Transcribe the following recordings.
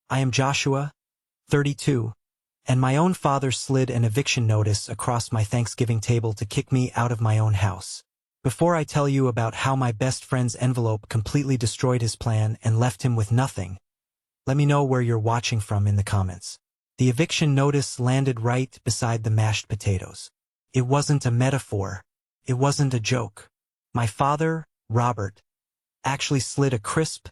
I am Joshua, 32, and my own father slid an eviction notice across my Thanksgiving table to kick me out of my own house. Before I tell you about how my best friend's envelope completely destroyed his plan and left him with nothing, let me know where you're watching from in the comments. The eviction notice landed right beside the mashed potatoes. It wasn't a metaphor. It wasn't a joke. My father, Robert, actually slid a crisp,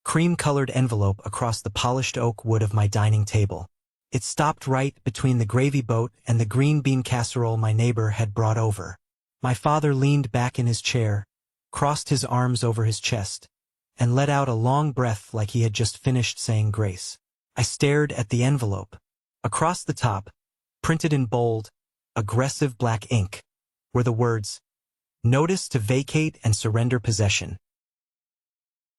cream-colored envelope across the polished oak wood of my dining table. It stopped right between the gravy boat and the green bean casserole my neighbor had brought over. My father leaned back in his chair, crossed his arms over his chest, and let out a long breath like he had just finished saying grace. I stared at the envelope. Across the top, printed in bold, aggressive black ink, were the words, "Notice to vacate and surrender possession."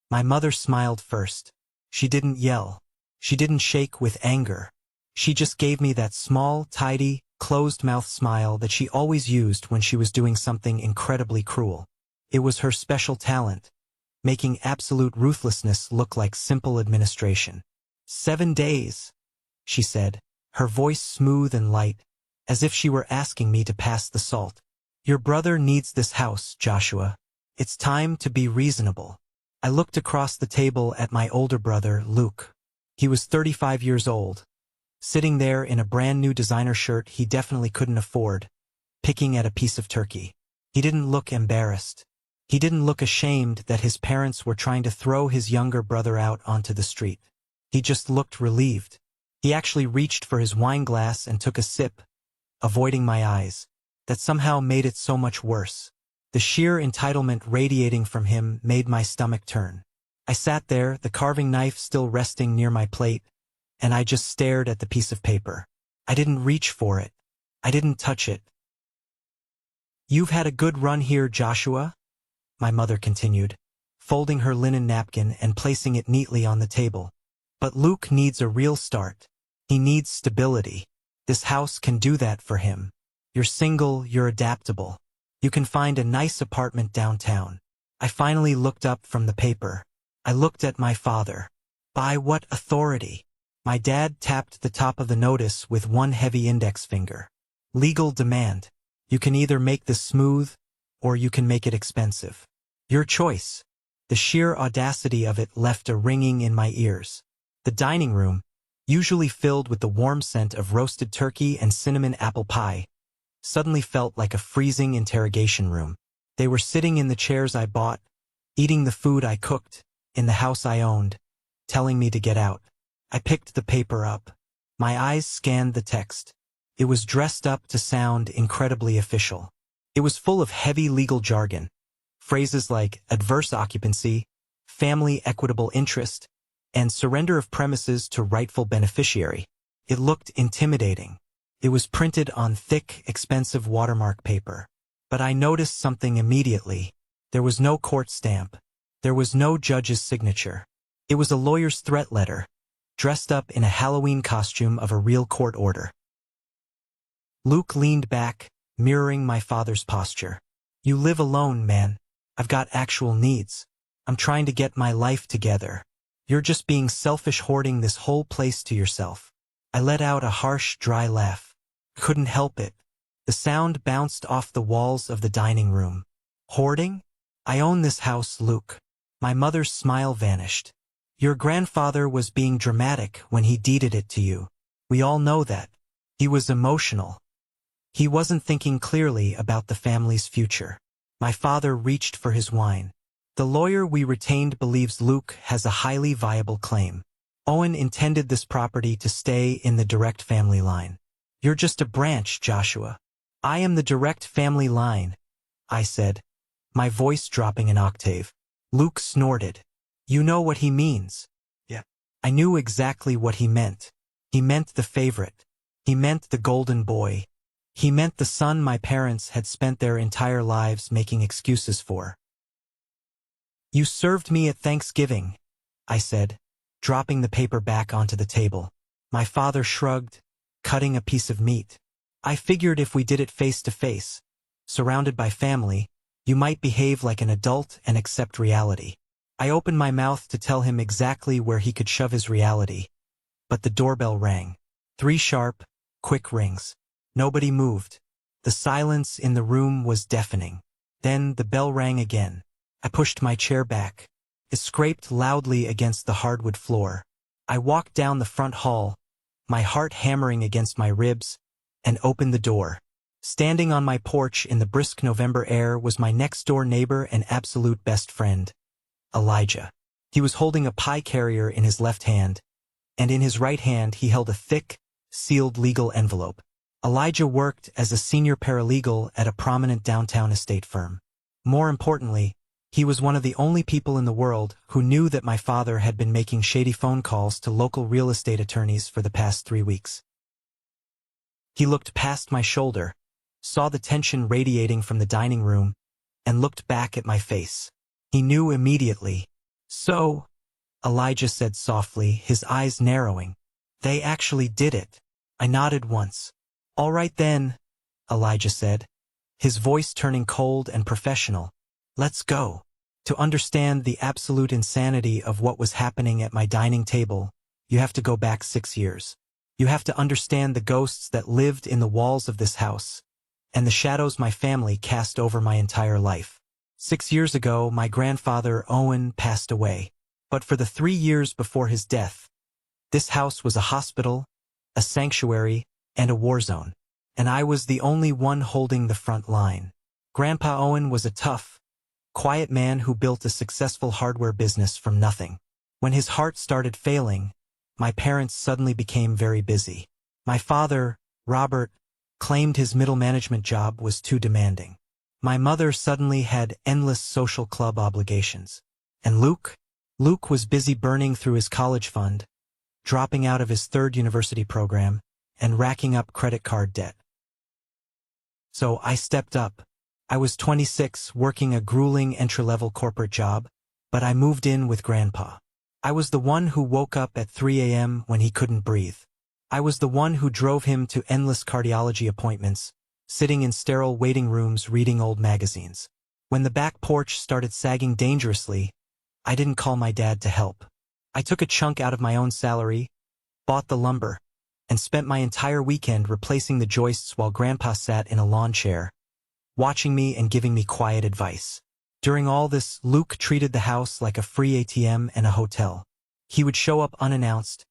My mother smiled first. She didn't yell. She didn't shake with anger. She just gave me that small, tidy, closed-mouth smile that she always used when she was doing something incredibly cruel. It was her special talent, making absolute ruthlessness look like simple administration. 7 days, she said, her voice smooth and light, as if she were asking me to pass the salt. Your brother needs this house, Joshua. It's time to be reasonable. I looked across the table at my older brother, Luke. He was 35 years old, sitting there in a brand new designer shirt he definitely couldn't afford, picking at a piece of turkey. He didn't look embarrassed. He didn't look ashamed that his parents were trying to throw his younger brother out onto the street. He just looked relieved. He actually reached for his wine glass and took a sip, avoiding my eyes. That somehow made it so much worse. The sheer entitlement radiating from him made my stomach turn. I sat there, the carving knife still resting near my plate, and I just stared at the piece of paper. I didn't reach for it. I didn't touch it. You've had a good run here, Joshua, my mother continued, folding her linen napkin and placing it neatly on the table. But Luke needs a real start. He needs stability. This house can do that for him. You're single, you're adaptable. You can find a nice apartment downtown. I finally looked up from the paper. I looked at my father. By what authority? My dad tapped the top of the notice with one heavy index finger. Legal demand. You can either make this smooth, or you can make it expensive. Your choice. The sheer audacity of it left a ringing in my ears. The dining room, usually filled with the warm scent of roasted turkey and cinnamon apple pie, suddenly felt like a freezing interrogation room. They were sitting in the chairs I bought, eating the food I cooked, in the house I owned, telling me to get out. I picked the paper up. My eyes scanned the text. It was dressed up to sound incredibly official. It was full of heavy legal jargon, phrases like adverse occupancy, family equitable interest, and surrender of premises to rightful beneficiary. It looked intimidating. It was printed on thick, expensive watermark paper. But I noticed something immediately. There was no court stamp. There was no judge's signature. It was a lawyer's threat letter, dressed up in a Halloween costume of a real court order. Luke leaned back, mirroring my father's posture. You live alone, man. I've got actual needs. I'm trying to get my life together. You're just being selfish, hoarding this whole place to yourself. I let out a harsh, dry laugh. Couldn't help it. The sound bounced off the walls of the dining room. Hoarding? I own this house, Luke. My mother's smile vanished. Your grandfather was being dramatic when he deeded it to you. We all know that. He was emotional. He wasn't thinking clearly about the family's future. My father reached for his wine. The lawyer we retained believes Luke has a highly viable claim. Owen intended this property to stay in the direct family line. You're just a branch, Joshua. I am the direct family line, I said, my voice dropping an octave. Luke snorted. You know what he means. Yeah. I knew exactly what he meant. He meant the favorite. He meant the golden boy. He meant the son my parents had spent their entire lives making excuses for. You served me at Thanksgiving, I said, dropping the paper back onto the table. My father shrugged, cutting a piece of meat. I figured if we did it face to face, surrounded by family, you might behave like an adult and accept reality. I opened my mouth to tell him exactly where he could shove his reality, But the doorbell rang. 3 sharp, quick rings. Nobody moved. The silence in the room was deafening. Then the bell rang again. I pushed my chair back. It scraped loudly against the hardwood floor. I walked down the front hall, my heart hammering against my ribs, and opened the door. Standing on my porch in the brisk November air was my next-door neighbor and absolute best friend, Elijah. He was holding a pie carrier in his left hand, and in his right hand he held a thick, sealed legal envelope. Elijah worked as a senior paralegal at a prominent downtown estate firm. More importantly, he was one of the only people in the world who knew that my father had been making shady phone calls to local real estate attorneys for the past 3 weeks. He looked past my shoulder, saw the tension radiating from the dining room, and looked back at my face. He knew immediately. "So," Elijah said softly, his eyes narrowing, "they actually did it." I nodded once. "All right then," Elijah said, his voice turning cold and professional. "Let's go." To understand the absolute insanity of what was happening at my dining table, you have to go back 6 years. You have to understand the ghosts that lived in the walls of this house, and the shadows my family cast over my entire life. 6 years ago, my grandfather, Owen, passed away. But for the 3 years before his death, this house was a hospital, a sanctuary, and a war zone. And I was the only one holding the front line. Grandpa Owen was a tough, quiet man who built a successful hardware business from nothing. When his heart started failing, my parents suddenly became very busy. My father, Robert, claimed his middle management job was too demanding. My mother suddenly had endless social club obligations. And Luke was busy burning through his college fund, dropping out of his 3rd university program, and racking up credit card debt. So I stepped up. I was 26, working a grueling entry-level corporate job, but I moved in with Grandpa. I was the one who woke up at 3 a.m. when he couldn't breathe. I was the one who drove him to endless cardiology appointments, sitting in sterile waiting rooms reading old magazines. When the back porch started sagging dangerously, I didn't call my dad to help. I took a chunk out of my own salary, bought the lumber, and spent my entire weekend replacing the joists while Grandpa sat in a lawn chair, watching me and giving me quiet advice. During all this, Luke treated the house like a free ATM and a hotel. He would show up unannounced,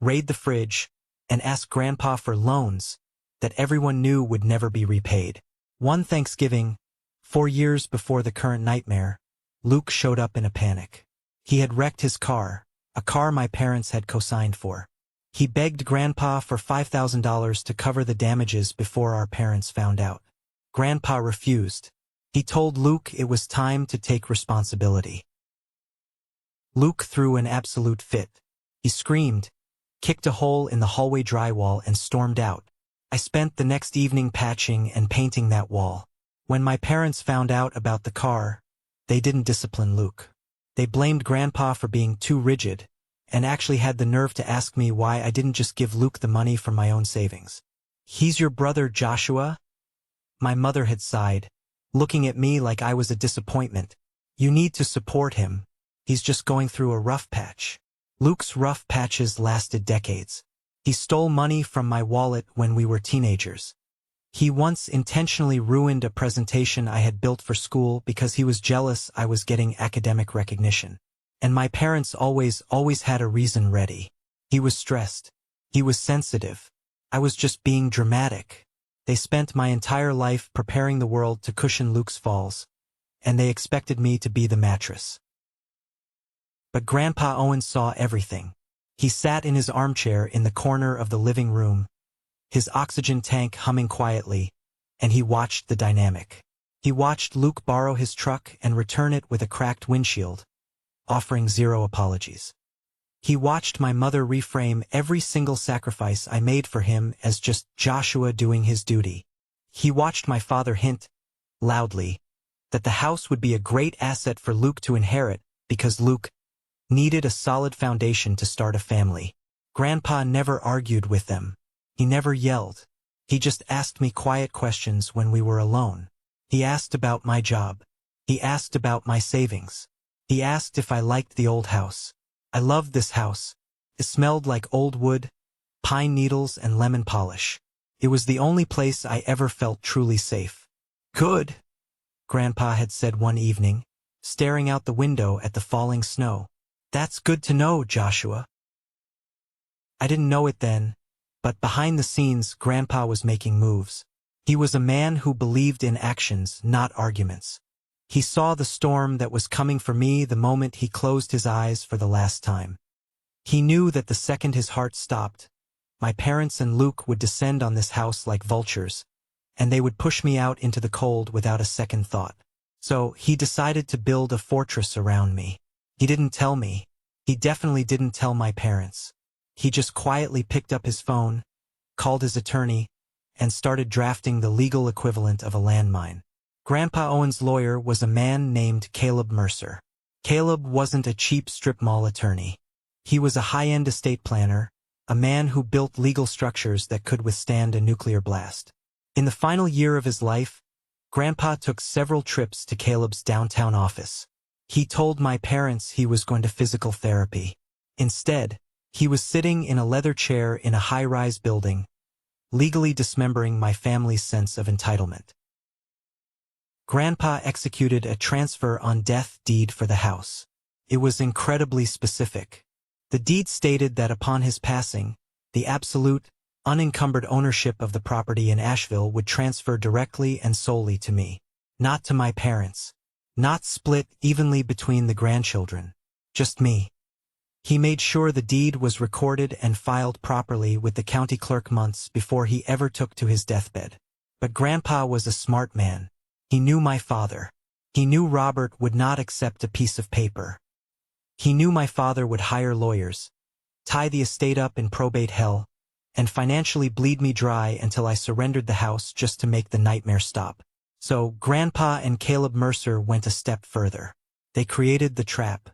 raid the fridge, and ask Grandpa for loans that everyone knew would never be repaid. One Thanksgiving, 4 years before the current nightmare, Luke showed up in a panic. He had wrecked his car, a car my parents had co-signed for. He begged Grandpa for $5,000 to cover the damages before our parents found out. Grandpa refused. He told Luke it was time to take responsibility. Luke threw an absolute fit. He screamed, kicked a hole in the hallway drywall, and stormed out. I spent the next evening patching and painting that wall. When my parents found out about the car, they didn't discipline Luke. They blamed Grandpa for being too rigid, and actually had the nerve to ask me why I didn't just give Luke the money from my own savings. "He's your brother Joshua?" My mother had sighed, looking at me like I was a disappointment. "You need to support him. He's just going through a rough patch." Luke's rough patches lasted decades. He stole money from my wallet when we were teenagers. He once intentionally ruined a presentation I had built for school because he was jealous I was getting academic recognition. And my parents always had a reason ready. He was stressed. He was sensitive. I was just being dramatic. They spent my entire life preparing the world to cushion Luke's falls, and they expected me to be the mattress. But Grandpa Owen saw everything. He sat in his armchair in the corner of the living room, his oxygen tank humming quietly, and he watched the dynamic. He watched Luke borrow his truck and return it with a cracked windshield, offering zero apologies. He watched my mother reframe every single sacrifice I made for him as just Joshua doing his duty. He watched my father hint, loudly, that the house would be a great asset for Luke to inherit because Luke needed a solid foundation to start a family. Grandpa never argued with them. He never yelled. He just asked me quiet questions when we were alone. He asked about my job. He asked about my savings. He asked if I liked the old house. I loved this house, It smelled like old wood, pine needles, and lemon polish. It was the only place I ever felt truly safe. "Good," Grandpa had said one evening, staring out the window at the falling snow. "That's good to know, Joshua." I didn't know it then, but behind the scenes, Grandpa was making moves. He was a man who believed in actions, not arguments. He saw the storm that was coming for me the moment he closed his eyes for the last time. He knew that the second his heart stopped, my parents and Luke would descend on this house like vultures, and they would push me out into the cold without a second thought. So he decided to build a fortress around me. He didn't tell me. He definitely didn't tell my parents. He just quietly picked up his phone, called his attorney, and started drafting the legal equivalent of a landmine. Grandpa Owen's lawyer was a man named Caleb Mercer. Caleb wasn't a cheap strip mall attorney. He was a high-end estate planner, a man who built legal structures that could withstand a nuclear blast. In the final year of his life, Grandpa took several trips to Caleb's downtown office. He told my parents he was going to physical therapy. Instead, he was sitting in a leather chair in a high-rise building, legally dismembering my family's sense of entitlement. Grandpa executed a transfer on death deed for the house. It was incredibly specific. The deed stated that upon his passing, the absolute, unencumbered ownership of the property in Asheville would transfer directly and solely to me, not to my parents, not split evenly between the grandchildren, just me. He made sure the deed was recorded and filed properly with the county clerk months before he ever took to his deathbed. But Grandpa was a smart man. He knew my father. He knew Robert would not accept a piece of paper. He knew my father would hire lawyers, tie the estate up in probate hell, and financially bleed me dry until I surrendered the house just to make the nightmare stop. So Grandpa and Caleb Mercer went a step further. They created the trap.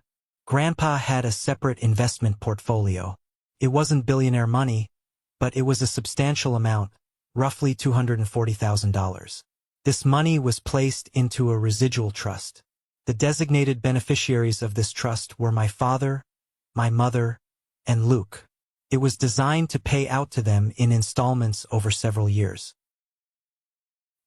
Grandpa had a separate investment portfolio. It wasn't billionaire money, but it was a substantial amount, roughly $240,000. This money was placed into a residual trust. The designated beneficiaries of this trust were my father, my mother, and Luke. It was designed to pay out to them in installments over several years.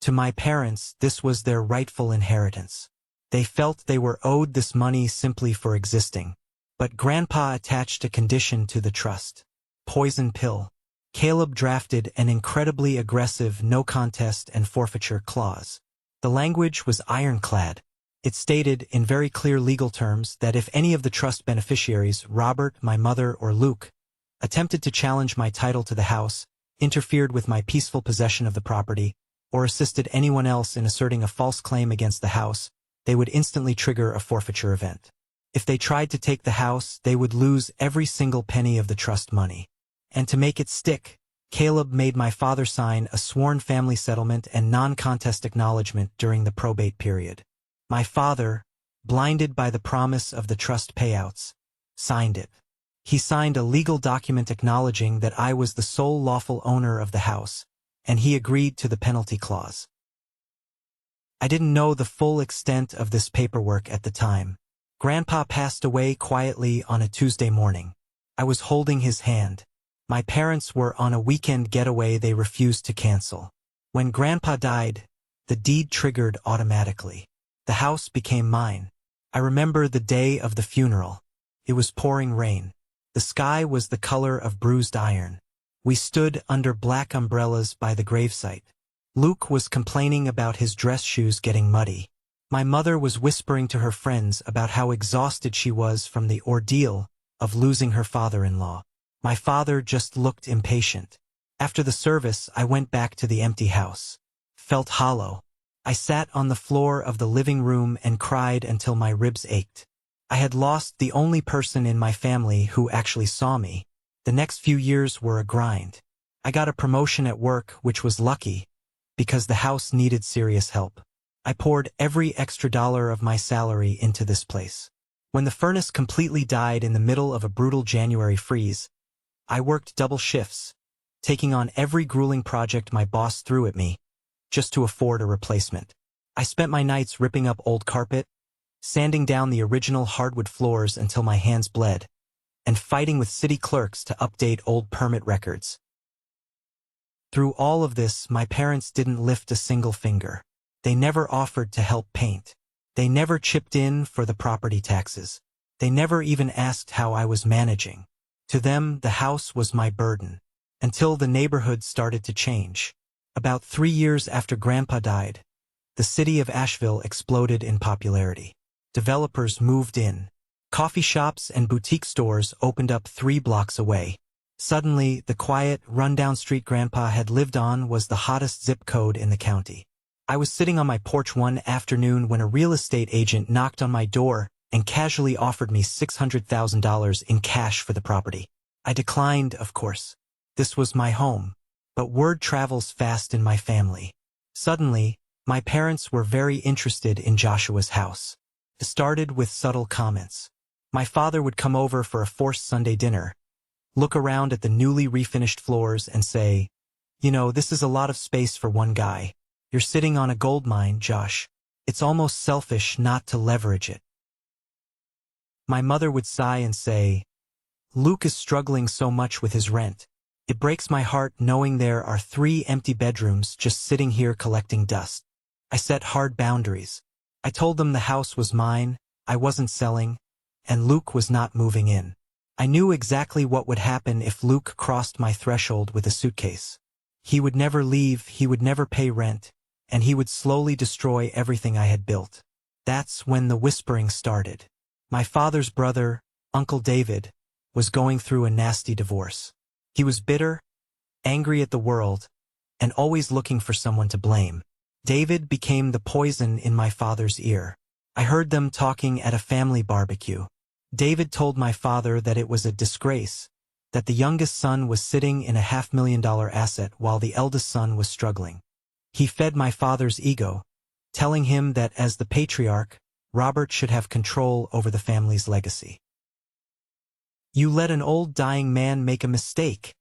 To my parents, this was their rightful inheritance. They felt they were owed this money simply for existing. But Grandpa attached a condition to the trust. Poison pill. Caleb drafted an incredibly aggressive no contest and forfeiture clause. The language was ironclad. It stated in very clear legal terms that if any of the trust beneficiaries, Robert, my mother, or Luke, attempted to challenge my title to the house, interfered with my peaceful possession of the property, or assisted anyone else in asserting a false claim against the house, they would instantly trigger a forfeiture event. If they tried to take the house, they would lose every single penny of the trust money. And to make it stick, Caleb made my father sign a sworn family settlement and non-contest acknowledgement during the probate period. My father, blinded by the promise of the trust payouts, signed it. He signed a legal document acknowledging that I was the sole lawful owner of the house, and he agreed to the penalty clause. I didn't know the full extent of this paperwork at the time. Grandpa passed away quietly on a Tuesday morning. I was holding his hand. My parents were on a weekend getaway they refused to cancel. When Grandpa died, the deed triggered automatically. The house became mine. I remember the day of the funeral. It was pouring rain. The sky was the color of bruised iron. We stood under black umbrellas by the gravesite. Luke was complaining about his dress shoes getting muddy. My mother was whispering to her friends about how exhausted she was from the ordeal of losing her father-in-law. My father just looked impatient. After the service, I went back to the empty house. Felt hollow. I sat on the floor of the living room and cried until my ribs ached. I had lost the only person in my family who actually saw me. The next few years were a grind. I got a promotion at work, which was lucky, because the house needed serious help. I poured every extra dollar of my salary into this place. When the furnace completely died in the middle of a brutal January freeze, I worked double shifts, taking on every grueling project my boss threw at me, just to afford a replacement. I spent my nights ripping up old carpet, sanding down the original hardwood floors until my hands bled, and fighting with city clerks to update old permit records. Through all of this, my parents didn't lift a single finger. They never offered to help paint. They never chipped in for the property taxes. They never even asked how I was managing. To them, the house was my burden. Until the neighborhood started to change. About 3 years after Grandpa died, the city of Asheville exploded in popularity. Developers moved in. Coffee shops and boutique stores opened up 3 blocks away. Suddenly, the quiet, rundown street Grandpa had lived on was the hottest zip code in the county. I was sitting on my porch one afternoon when a real estate agent knocked on my door and casually offered me $600,000 in cash for the property. I declined, of course. This was my home. But word travels fast in my family. Suddenly, my parents were very interested in Joshua's house. It started with subtle comments. My father would come over for a forced Sunday dinner, look around at the newly refinished floors and say, "You know, this is a lot of space for one guy. You're sitting on a gold mine, Josh. It's almost selfish not to leverage it." My mother would sigh and say, "Luke is struggling so much with his rent. It breaks my heart knowing there are 3 empty bedrooms just sitting here collecting dust." I set hard boundaries. I told them the house was mine, I wasn't selling, and Luke was not moving in. I knew exactly what would happen if Luke crossed my threshold with a suitcase. He would never leave, he would never pay rent, and he would slowly destroy everything I had built. That's when the whispering started. My father's brother, Uncle David, was going through a nasty divorce. He was bitter, angry at the world, and always looking for someone to blame. David became the poison in my father's ear. I heard them talking at a family barbecue. David told my father that it was a disgrace, that the youngest son was sitting in a $500,000 asset while the eldest son was struggling. He fed my father's ego, telling him that as the patriarch, Robert should have control over the family's legacy. "You let an old dying man make a mistake,"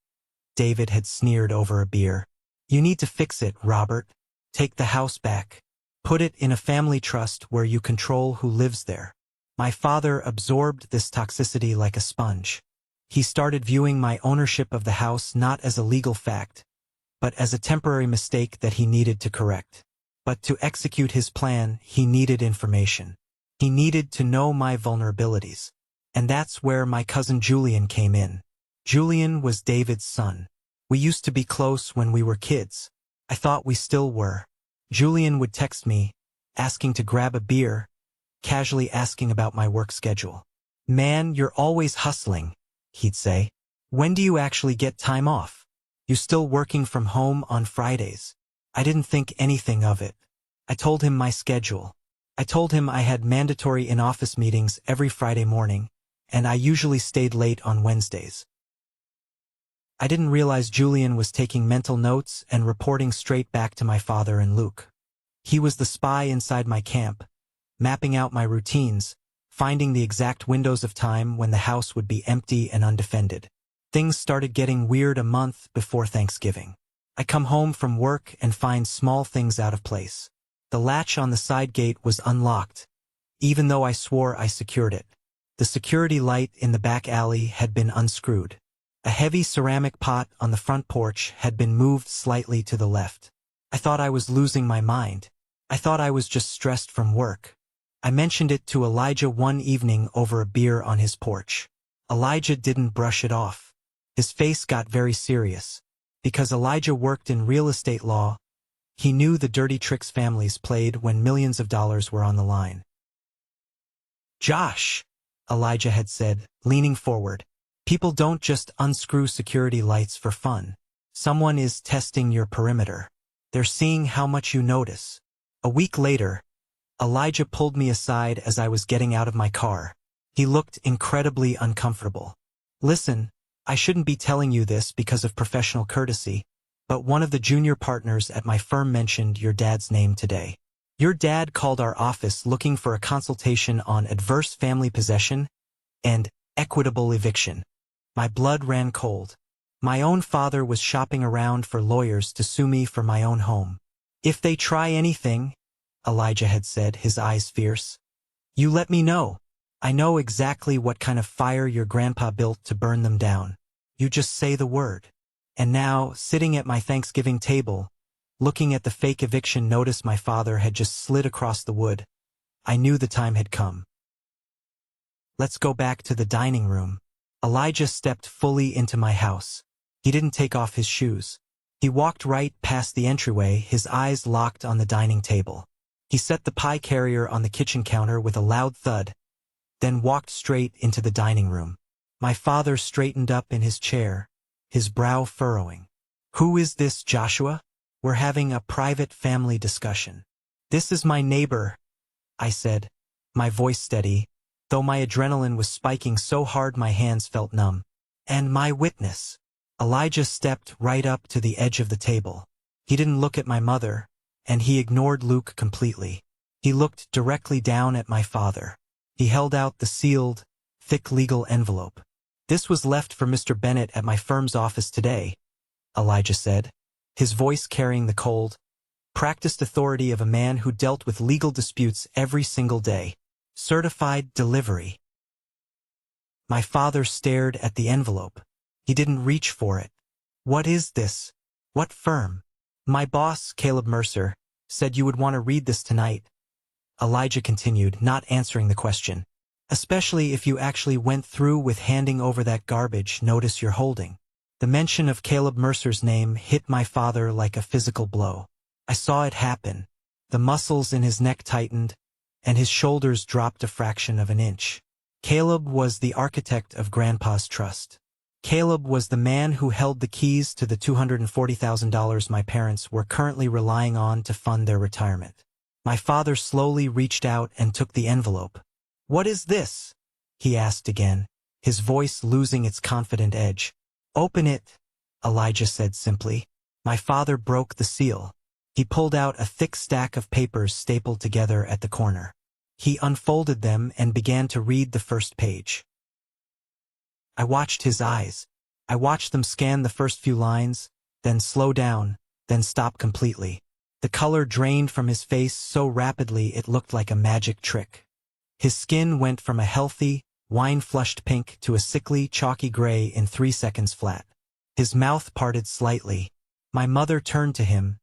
David had sneered over a beer. "You need to fix it, Robert. Take the house back. Put it in a family trust where you control who lives there." My father absorbed this toxicity like a sponge. He started viewing my ownership of the house not as a legal fact, but as a temporary mistake that he needed to correct. But to execute his plan, he needed information. He needed to know my vulnerabilities. And that's where my cousin Julian came in. Julian was David's son. We used to be close when we were kids. I thought we still were. Julian would text me, asking to grab a beer, casually asking about my work schedule. "Man, you're always hustling," he'd say. "When do you actually get time off? You still working from home on Fridays?" I didn't think anything of it. I told him my schedule. I told him I had mandatory in-office meetings every Friday morning, and I usually stayed late on Wednesdays. I didn't realize Julian was taking mental notes and reporting straight back to my father and Luke. He was the spy inside my camp, mapping out my routines, finding the exact windows of time when the house would be empty and undefended. Things started getting weird a month before Thanksgiving. I come home from work and find small things out of place. The latch on the side gate was unlocked, even though I swore I secured it. The security light in the back alley had been unscrewed. A heavy ceramic pot on the front porch had been moved slightly to the left. I thought I was losing my mind. I thought I was just stressed from work. I mentioned it to Elijah one evening over a beer on his porch. Elijah didn't brush it off. His face got very serious. Because Elijah worked in real estate law, he knew the dirty tricks families played when millions of dollars were on the line. "Josh," Elijah had said, leaning forward, "people don't just unscrew security lights for fun. Someone is testing your perimeter. They're seeing how much you notice." A week later, Elijah pulled me aside as I was getting out of my car. He looked incredibly uncomfortable. "Listen, I shouldn't be telling you this because of professional courtesy, but one of the junior partners at my firm mentioned your dad's name today. Your dad called our office looking for a consultation on adverse family possession and equitable eviction." My blood ran cold. My own father was shopping around for lawyers to sue me for my own home. "If they try anything," Elijah had said, his eyes fierce, "you let me know. I know exactly what kind of fire your grandpa built to burn them down. You just say the word. And now, sitting at my Thanksgiving table, looking at the fake eviction notice my father had just slid across the wood, I knew the time had come. Let's go back to the dining room. Elijah stepped fully into my house. He didn't take off his shoes. He walked right past the entryway, his eyes locked on the dining table. He set the pie carrier on the kitchen counter with a loud thud, then walked straight into the dining room. My father straightened up in his chair, his brow furrowing. "Who is this, Joshua? We're having a private family discussion." "This is my neighbor," I said, my voice steady, though my adrenaline was spiking so hard my hands felt numb. "And my witness." Elijah stepped right up to the edge of the table. He didn't look at my mother, and he ignored Luke completely. He looked directly down at my father. He held out the sealed, thick legal envelope. "This was left for Mr. Bennett at my firm's office today," Elijah said, his voice carrying the cold, practiced authority of a man who dealt with legal disputes every single day. "Certified delivery." My father stared at the envelope. He didn't reach for it. "What is this? What firm?" "My boss, Caleb Mercer, said you would want to read this tonight," Elijah continued, not answering the question. "Especially if you actually went through with handing over that garbage notice you're holding." The mention of Caleb Mercer's name hit my father like a physical blow. I saw it happen. The muscles in his neck tightened, and his shoulders dropped a fraction of an inch. Caleb was the architect of Grandpa's trust. Caleb was the man who held the keys to the $240,000 my parents were currently relying on to fund their retirement. My father slowly reached out and took the envelope. "What is this?" he asked again, his voice losing its confident edge. "Open it," Elijah said simply. My father broke the seal. He pulled out a thick stack of papers stapled together at the corner. He unfolded them and began to read the first page. I watched his eyes. I watched them scan the first few lines, then slow down, then stop completely. The color drained from his face so rapidly it looked like a magic trick. His skin went from a healthy, wine-flushed pink to a sickly, chalky gray in 3 seconds flat. His mouth parted slightly. My mother turned to him,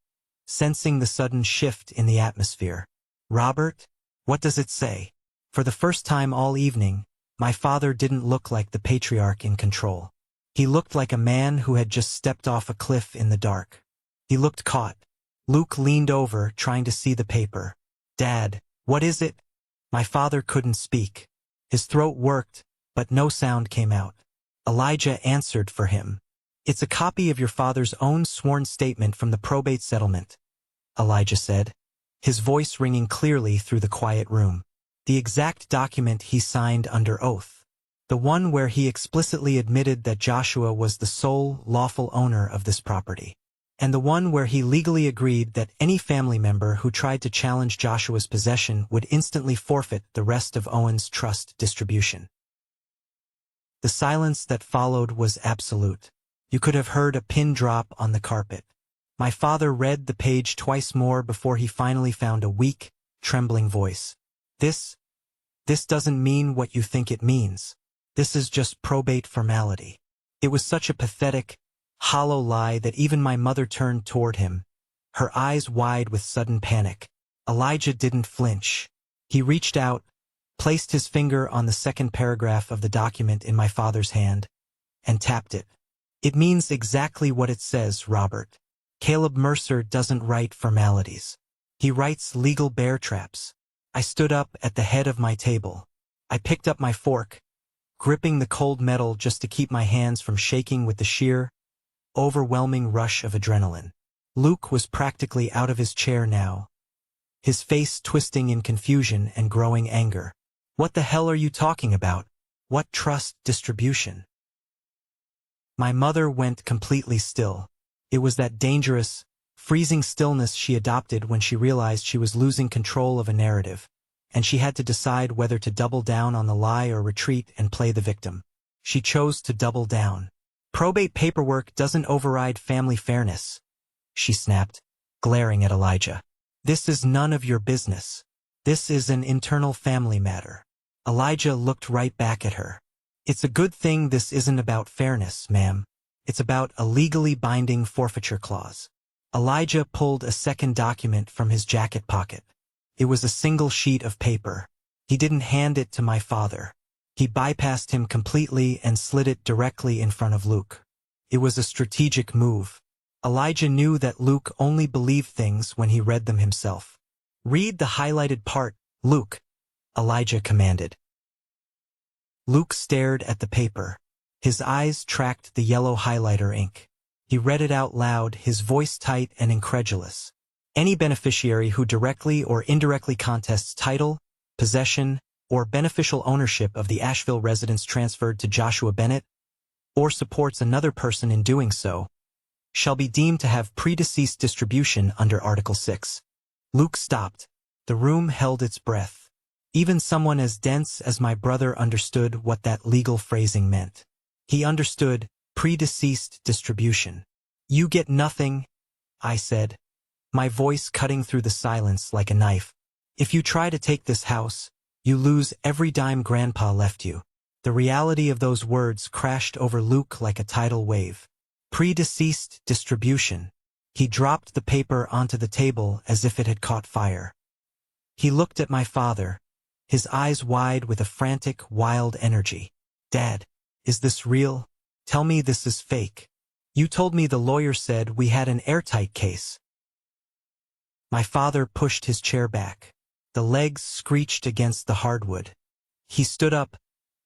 sensing the sudden shift in the atmosphere. "Robert, what does it say?" For the first time all evening, my father didn't look like the patriarch in control. He looked like a man who had just stepped off a cliff in the dark. He looked caught. Luke leaned over, trying to see the paper. "Dad, what is it?" My father couldn't speak. His throat worked, but no sound came out. Elijah answered for him. "It's a copy of your father's own sworn statement from the probate settlement," Elijah said, his voice ringing clearly through the quiet room. "The exact document he signed under oath. The one where he explicitly admitted that Joshua was the sole lawful owner of this property. And the one where he legally agreed that any family member who tried to challenge Joshua's possession would instantly forfeit the rest of Owen's trust distribution." The silence that followed was absolute. You could have heard a pin drop on the carpet. My father read the page twice more before he finally found a weak, trembling voice. This doesn't mean what you think it means. This is just probate formality." It was such a pathetic, hollow lie that even my mother turned toward him, her eyes wide with sudden panic. Elijah didn't flinch. He reached out, placed his finger on the second paragraph of the document in my father's hand, and tapped it. "It means exactly what it says, Robert. Caleb Mercer doesn't write formalities. He writes legal bear traps." I stood up at the head of my table. I picked up my fork, gripping the cold metal just to keep my hands from shaking with the sheer, overwhelming rush of adrenaline. Luke was practically out of his chair now, his face twisting in confusion and growing anger. "What the hell are you talking about? What trust distribution?" My mother went completely still. It was that dangerous, freezing stillness she adopted when she realized she was losing control of a narrative, and she had to decide whether to double down on the lie or retreat and play the victim. She chose to double down. "Probate paperwork doesn't override family fairness," she snapped, glaring at Elijah. "This is none of your business. This is an internal family matter." Elijah looked right back at her. It's a good thing this isn't about fairness, ma'am. It's about a legally binding forfeiture clause. Elijah pulled a second document from his jacket pocket. It was a single sheet of paper. He didn't hand it to my father. He bypassed him completely and slid it directly in front of Luke. It was a strategic move. Elijah knew that Luke only believed things when he read them himself. "Read the highlighted part, Luke," Elijah commanded. Luke stared at the paper. His eyes tracked the yellow highlighter ink. He read it out loud, his voice tight and incredulous. "Any beneficiary who directly or indirectly contests title, possession, or beneficial ownership of the Asheville residence transferred to Joshua Bennett, or supports another person in doing so, shall be deemed to have predeceased distribution under Article 6. Luke stopped. The room held its breath. Even someone as dense as my brother understood what that legal phrasing meant. He understood predeceased distribution. "You get nothing," I said, my voice cutting through the silence like a knife. "If you try to take this house, you lose every dime Grandpa left you." The reality of those words crashed over Luke like a tidal wave. Predeceased distribution. He dropped the paper onto the table as if it had caught fire. He looked at my father, his eyes wide with a frantic, wild energy. "Dad, is this real? Tell me this is fake. You told me the lawyer said we had an airtight case." My father pushed his chair back. The legs screeched against the hardwood. He stood up,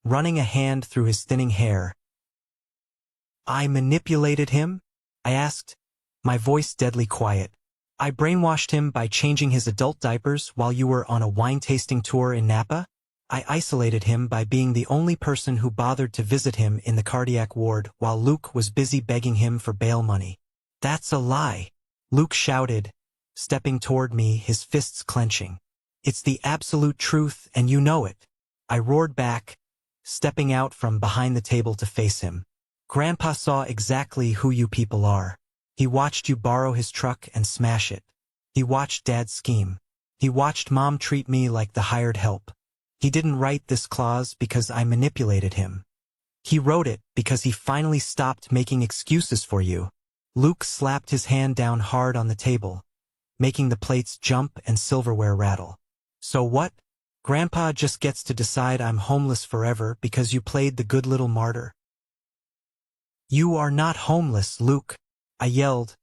running a hand through his thinning hair. "I manipulated him?" I asked, my voice deadly quiet. "I brainwashed him by changing his adult diapers while you were on a wine-tasting tour in Napa? I isolated him by being the only person who bothered to visit him in the cardiac ward while Luke was busy begging him for bail money." "That's a lie," Luke shouted, stepping toward me, his fists clenching. "It's the absolute truth, and you know it." I roared back, stepping out from behind the table to face him. "Grandpa saw exactly who you people are. He watched you borrow his truck and smash it. He watched Dad scheme. He watched Mom treat me like the hired help. He didn't write this clause because I manipulated him. He wrote it because he finally stopped making excuses for you." Luke slapped his hand down hard on the table, making the plates jump and silverware rattle. "So what? Grandpa just gets to decide I'm homeless forever because you played the good little martyr?" "You are not homeless, Luke," I yelled,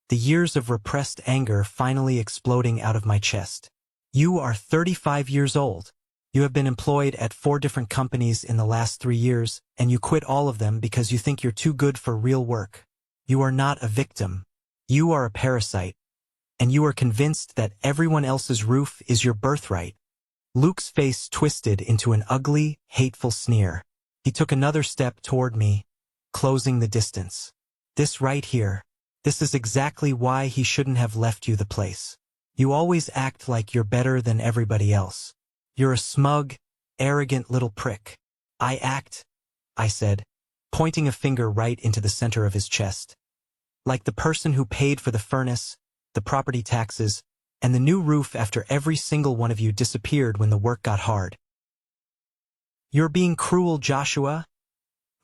the years of repressed anger finally exploding out of my chest. "You are 35 years old. You have been employed at 4 different companies in the last 3 years, and you quit all of them because you think you're too good for real work. You are not a victim. You are a parasite, and you are convinced that everyone else's roof is your birthright." Luke's face twisted into an ugly, hateful sneer. He took another step toward me, closing the distance. "This right here. This is exactly why he shouldn't have left you the place. You always act like you're better than everybody else. You're a smug, arrogant little prick." "I act," I said, pointing a finger right into the center of his chest, "like the person who paid for the furnace, the property taxes, and the new roof after every single one of you disappeared when the work got hard." "You're being cruel, Joshua,"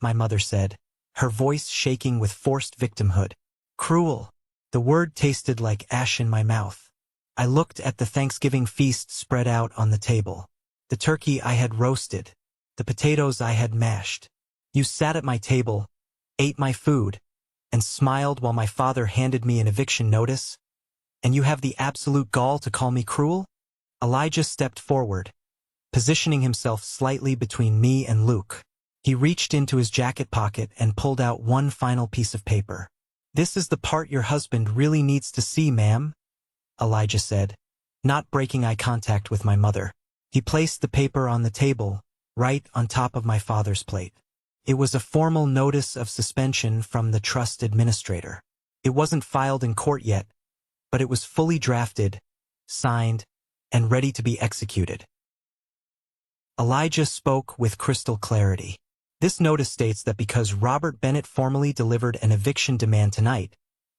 my mother said, her voice shaking with forced victimhood. Cruel. The word tasted like ash in my mouth. I looked at the Thanksgiving feast spread out on the table. The turkey I had roasted. The potatoes I had mashed. You sat at my table, ate my food, and smiled while my father handed me an eviction notice. And you have the absolute gall to call me cruel? Elijah stepped forward, positioning himself slightly between me and Luke. He reached into his jacket pocket and pulled out one final piece of paper. "This is the part your husband really needs to see, ma'am," Elijah said, not breaking eye contact with my mother. He placed the paper on the table, right on top of my father's plate. It was a formal notice of suspension from the trust administrator. It wasn't filed in court yet, but it was fully drafted, signed, and ready to be executed. Elijah spoke with crystal clarity. "This notice states that because Robert Bennett formally delivered an eviction demand tonight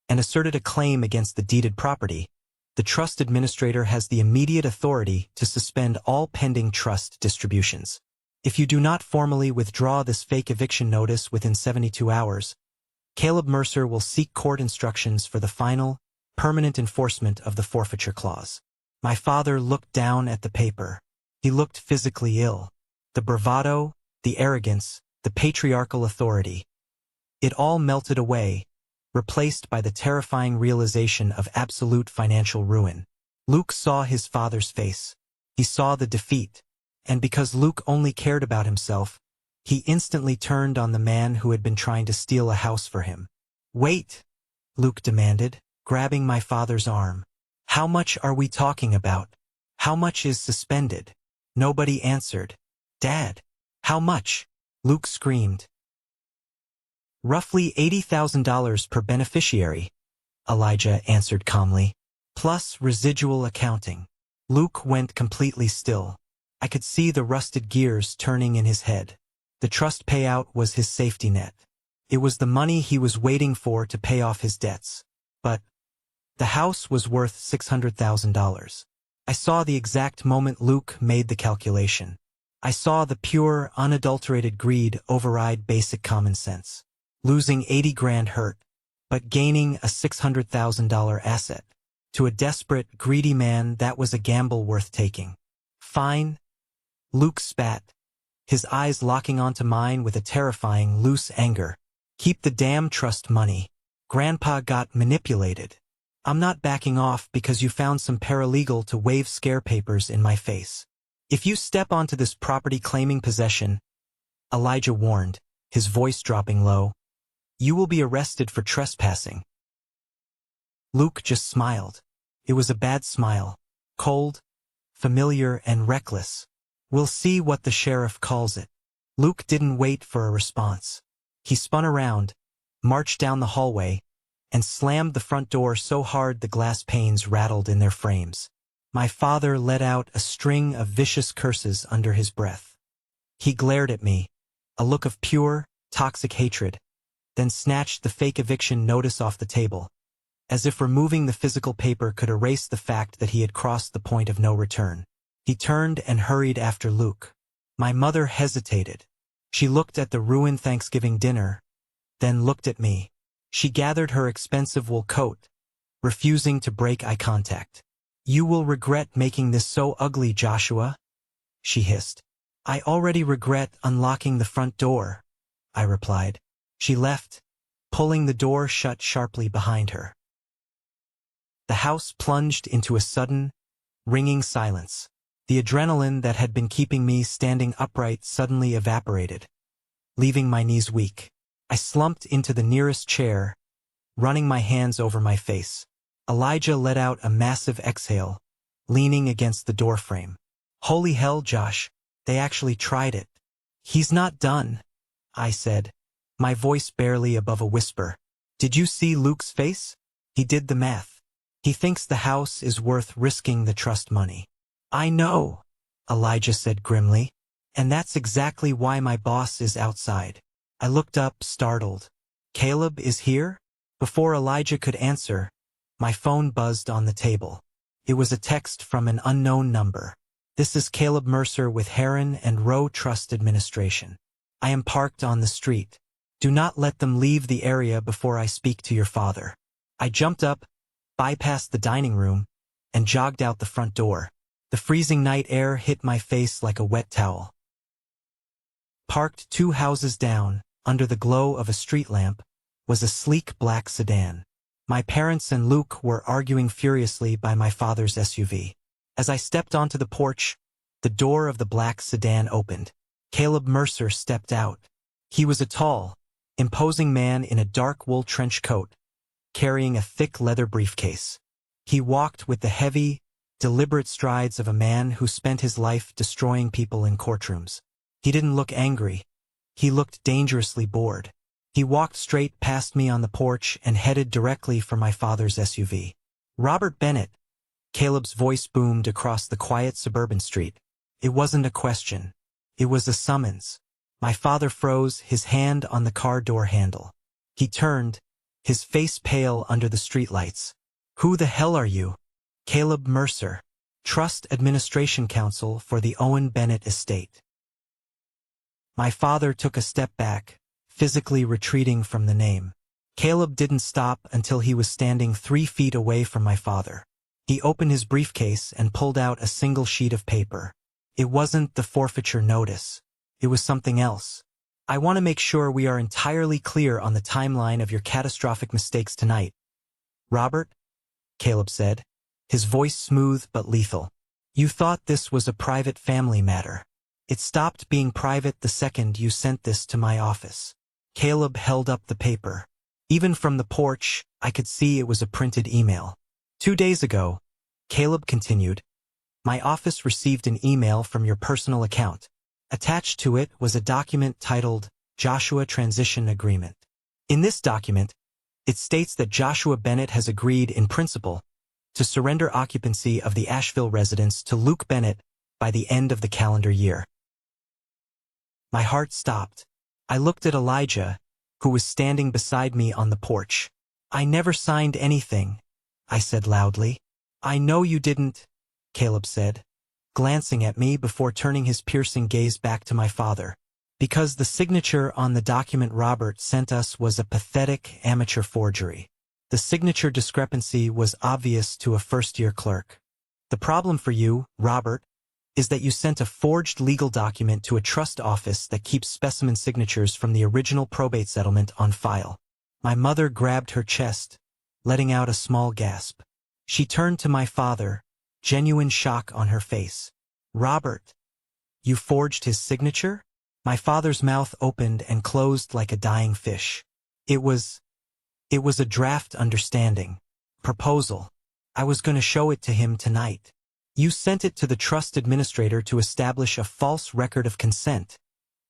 and asserted a claim against the deeded property, The trust administrator has the immediate authority to suspend all pending trust distributions. If you do not formally withdraw this fake eviction notice within 72 hours, Caleb Mercer will seek court instructions for the final, permanent enforcement of the forfeiture clause. My father looked down at the paper. He looked physically ill. The bravado, the arrogance, the patriarchal authority. It all melted away, replaced by the terrifying realization of absolute financial ruin. Luke saw his father's face. He saw the defeat, and because Luke only cared about himself, he instantly turned on the man who had been trying to steal a house for him. "Wait," Luke demanded, grabbing my father's arm. "How much are we talking about? How much is suspended?" Nobody answered. "Dad, how much?" Luke screamed. "Roughly $80,000 per beneficiary," Elijah answered calmly, "plus residual accounting." Luke went completely still. I could see the rusted gears turning in his head. The trust payout was his safety net. It was the money he was waiting for to pay off his debts. But the house was worth $600,000. I saw the exact moment Luke made the calculation. I saw the pure, unadulterated greed override basic common sense. Losing 80 grand hurt, but gaining a $600,000 asset. To a desperate, greedy man, that was a gamble worth taking. "Fine," Luke spat, his eyes locking onto mine with a terrifying, loose anger. "Keep the damn trust money. Grandpa got manipulated. I'm not backing off because you found some paralegal to wave scare papers in my face. If you step onto this property claiming possession," Elijah warned, his voice dropping low, "you will be arrested for trespassing." Luke just smiled. It was a bad smile. Cold, familiar, and reckless. "We'll see what the sheriff calls it." Luke didn't wait for a response. He spun around, marched down the hallway, and slammed the front door so hard the glass panes rattled in their frames. My father let out a string of vicious curses under his breath. He glared at me, a look of pure, toxic hatred, then snatched the fake eviction notice off the table, as if removing the physical paper could erase the fact that he had crossed the point of no return. He turned and hurried after Luke. My mother hesitated. She looked at the ruined Thanksgiving dinner, then looked at me. She gathered her expensive wool coat, refusing to break eye contact. "You will regret making this so ugly, Joshua," she hissed. "I already regret unlocking the front door," I replied. She left, pulling the door shut sharply behind her. The house plunged into a sudden, ringing silence. The adrenaline that had been keeping me standing upright suddenly evaporated, leaving my knees weak. I slumped into the nearest chair, running my hands over my face. Elijah let out a massive exhale, leaning against the doorframe. "Holy hell, Josh, they actually tried it." "He's not done," I said, my voice barely above a whisper. "Did you see Luke's face? He did the math. He thinks the house is worth risking the trust money." "I know," Elijah said grimly, "and that's exactly why my boss is outside." I looked up, startled. "Caleb is here?" Before Elijah could answer, my phone buzzed on the table. It was a text from an unknown number. "This is Caleb Mercer with Heron and Rowe Trust Administration. I am parked on the street. Do not let them leave the area before I speak to your father." I jumped up, bypassed the dining room, and jogged out the front door. The freezing night air hit my face like a wet towel. Parked 2 houses down, under the glow of a street lamp, was a sleek black sedan. My parents and Luke were arguing furiously by my father's SUV. As I stepped onto the porch, the door of the black sedan opened. Caleb Mercer stepped out. He was a tall, imposing man in a dark wool trench coat, carrying a thick leather briefcase. He walked with the heavy, deliberate strides of a man who spent his life destroying people in courtrooms. He didn't look angry. He looked dangerously bored. He walked straight past me on the porch and headed directly for my father's SUV. "Robert Bennett," Caleb's voice boomed across the quiet suburban street. It wasn't a question. It was a summons. My father froze, his hand on the car door handle. He turned, his face pale under the streetlights. "Who the hell are you?" Caleb Mercer, Trust Administration Counsel for the Owen Bennett Estate. My father took a step back, physically retreating from the name. Caleb didn't stop until he was standing 3 feet away from my father. He opened his briefcase and pulled out a single sheet of paper. It wasn't the forfeiture notice. It was something else. I want to make sure we are entirely clear on the timeline of your catastrophic mistakes tonight. Robert, Caleb said, his voice smooth but lethal. You thought this was a private family matter. It stopped being private the second you sent this to my office. Caleb held up the paper. Even from the porch, I could see it was a printed email. 2 days ago, Caleb continued, my office received an email from your personal account. Attached to it was a document titled Joshua Transition Agreement. In this document, it states that Joshua Bennett has agreed in principle to surrender occupancy of the Asheville residence to Luke Bennett by the end of the calendar year. My heart stopped. I looked at Elijah, who was standing beside me on the porch. I never signed anything, I said loudly. I know you didn't, Caleb said, glancing at me before turning his piercing gaze back to my father. Because the signature on the document Robert sent us was a pathetic amateur forgery. The signature discrepancy was obvious to a first-year clerk. The problem for you, Robert, is that you sent a forged legal document to a trust office that keeps specimen signatures from the original probate settlement on file. My mother grabbed her chest, letting out a small gasp. She turned to my father, genuine shock on her face. Robert, you forged his signature? My father's mouth opened and closed like a dying fish. It was a draft understanding. Proposal. I was going to show it to him tonight. You sent it to the trust administrator to establish a false record of consent,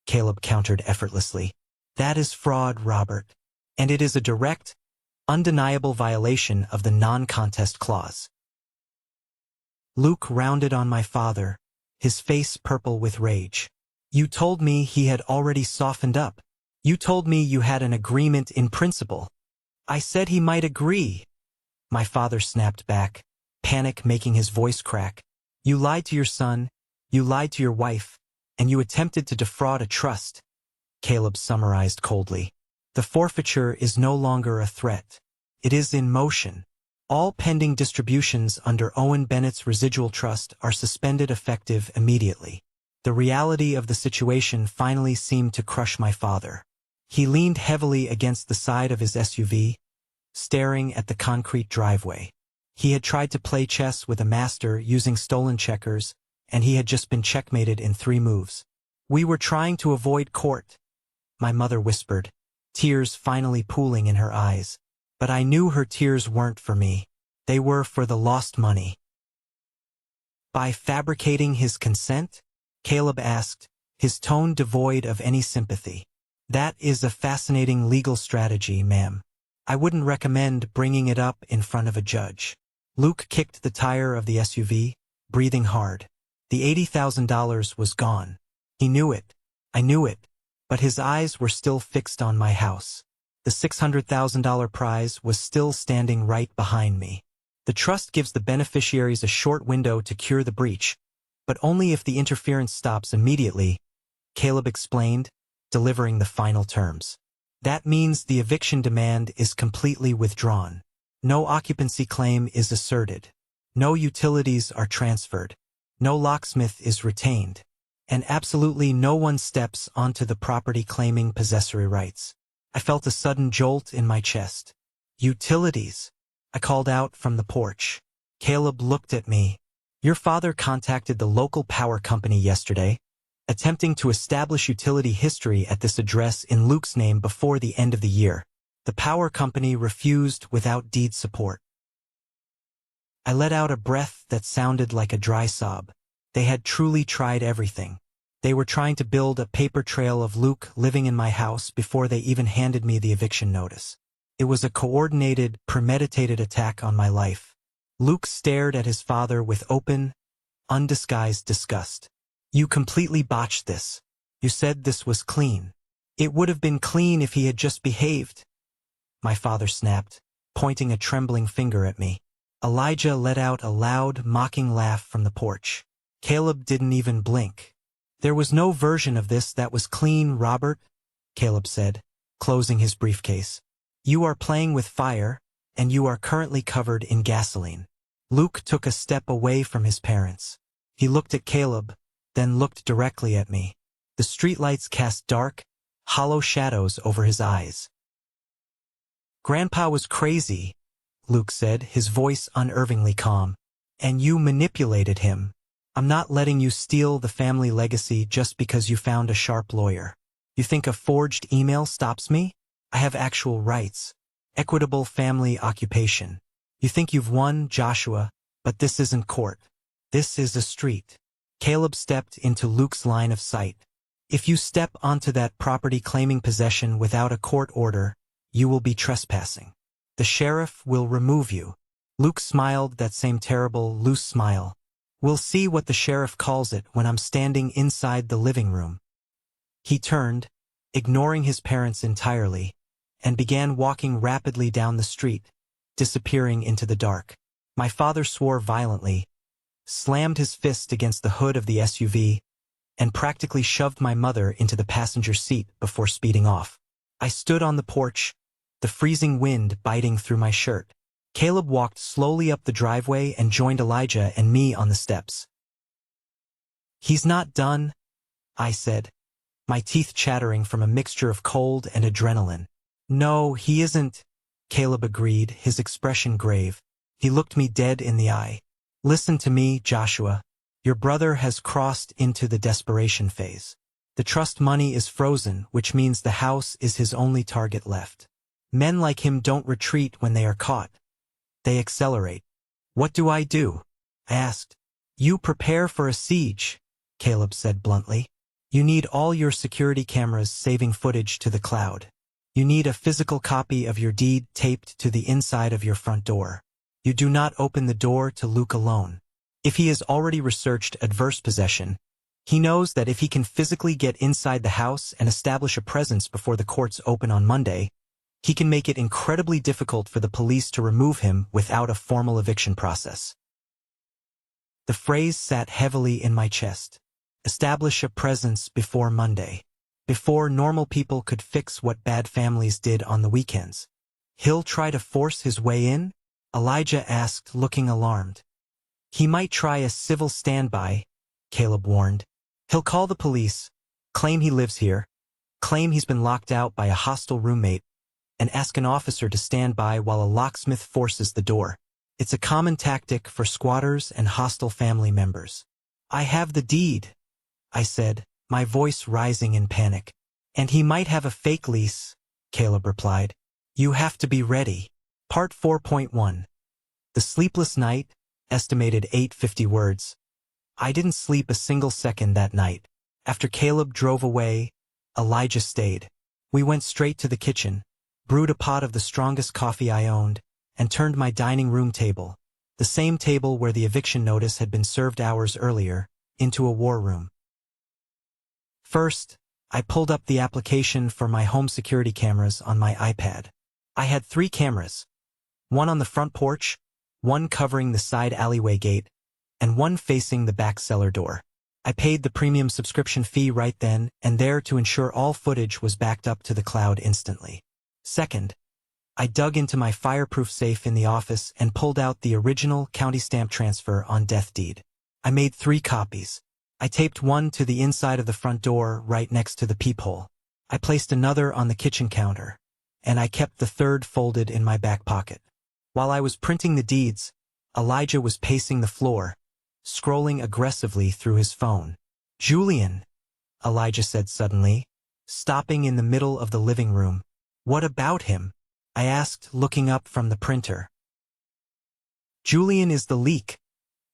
Caleb countered effortlessly. That is fraud, Robert. And it is a direct, undeniable violation of the non-contest clause. Luke rounded on my father, his face purple with rage. You told me he had already softened up. You told me you had an agreement in principle. I said he might agree. My father snapped back, panic making his voice crack. You lied to your son, you lied to your wife, and you attempted to defraud a trust, Caleb summarized coldly. The forfeiture is no longer a threat. It is in motion. All pending distributions under Owen Bennett's residual trust are suspended effective immediately. The reality of the situation finally seemed to crush my father. He leaned heavily against the side of his SUV, staring at the concrete driveway. He had tried to play chess with a master using stolen checkers, and he had just been checkmated in 3 moves. We were trying to avoid court, my mother whispered, tears finally pooling in her eyes. But I knew her tears weren't for me. They were for the lost money. By fabricating his consent? Caleb asked, his tone devoid of any sympathy. That is a fascinating legal strategy, ma'am. I wouldn't recommend bringing it up in front of a judge. Luke kicked the tire of the SUV, breathing hard. The $80,000 was gone. He knew it. I knew it. But his eyes were still fixed on my house. The $600,000 prize was still standing right behind me. The trust gives the beneficiaries a short window to cure the breach, but only if the interference stops immediately, Caleb explained, delivering the final terms. That means the eviction demand is completely withdrawn. No occupancy claim is asserted. No utilities are transferred. No locksmith is retained. And absolutely no one steps onto the property claiming possessory rights. I felt a sudden jolt in my chest. Utilities, I called out from the porch. Caleb looked at me. Your father contacted the local power company yesterday, attempting to establish utility history at this address in Luke's name before the end of the year. The power company refused without deed support. I let out a breath that sounded like a dry sob. They had truly tried everything. They were trying to build a paper trail of Luke living in my house before they even handed me the eviction notice. It was a coordinated, premeditated attack on my life. Luke stared at his father with open, undisguised disgust. You completely botched this. You said this was clean. It would have been clean if he had just behaved. My father snapped, pointing a trembling finger at me. Elijah let out a loud, mocking laugh from the porch. Caleb didn't even blink. There was no version of this that was clean, Robert, Caleb said, closing his briefcase. You are playing with fire, and you are currently covered in gasoline. Luke took a step away from his parents. He looked at Caleb, then looked directly at me. The streetlights cast dark, hollow shadows over his eyes. Grandpa was crazy, Luke said, his voice unervingly calm. And you manipulated him. I'm not letting you steal the family legacy just because you found a sharp lawyer. You think a forged email stops me? I have actual rights. Equitable family occupation. You think you've won, Joshua, but this isn't court. This is a street. Caleb stepped into Luke's line of sight. If you step onto that property claiming possession without a court order, you will be trespassing. The sheriff will remove you. Luke smiled that same terrible, loose smile. We'll see what the sheriff calls it when I'm standing inside the living room. He turned, ignoring his parents entirely, and began walking rapidly down the street, disappearing into the dark. My father swore violently, slammed his fist against the hood of the SUV, and practically shoved my mother into the passenger seat before speeding off. I stood on the porch, the freezing wind biting through my shirt. Caleb walked slowly up the driveway and joined Elijah and me on the steps. He's not done, I said, my teeth chattering from a mixture of cold and adrenaline. No, he isn't, Caleb agreed, his expression grave. He looked me dead in the eye. Listen to me, Joshua. Your brother has crossed into the desperation phase. The trust money is frozen, which means the house is his only target left. Men like him don't retreat when they are caught. They accelerate. What do? I asked. You prepare for a siege, Caleb said bluntly. You need all your security cameras saving footage to the cloud. You need a physical copy of your deed taped to the inside of your front door. You do not open the door to Luke alone. If he has already researched adverse possession, he knows that if he can physically get inside the house and establish a presence before the courts open on Monday, he can make it incredibly difficult for the police to remove him without a formal eviction process. The phrase sat heavily in my chest. Establish a presence before Monday. Before normal people could fix what bad families did on the weekends. He'll try to force his way in? Elijah asked, looking alarmed. He might try a civil standby, Caleb warned. He'll call the police, claim he lives here, claim he's been locked out by a hostile roommate, and ask an officer to stand by while a locksmith forces the door. It's a common tactic for squatters and hostile family members. I have the deed, I said, my voice rising in panic. And he might have a fake lease, Caleb replied. You have to be ready. Part 4.1. The sleepless night, estimated 850 words. I didn't sleep a single second that night. After Caleb drove away, Elijah stayed. We went straight to the kitchen, brewed a pot of the strongest coffee I owned, and turned my dining room table, the same table where the eviction notice had been served hours earlier, into a war room. First, I pulled up the application for my home security cameras on my iPad. I had 3 cameras, one on the front porch, one covering the side alleyway gate, and one facing the back cellar door. I paid the premium subscription fee right then and there to ensure all footage was backed up to the cloud instantly. Second, I dug into my fireproof safe in the office and pulled out the original county stamp transfer on death deed. I made 3 copies. I taped one to the inside of the front door right next to the peephole. I placed another on the kitchen counter, and I kept the third folded in my back pocket. While I was printing the deeds, Elijah was pacing the floor, scrolling aggressively through his phone. Julian, Elijah said suddenly, stopping in the middle of the living room. What about him? I asked, looking up from the printer. Julian is the leak,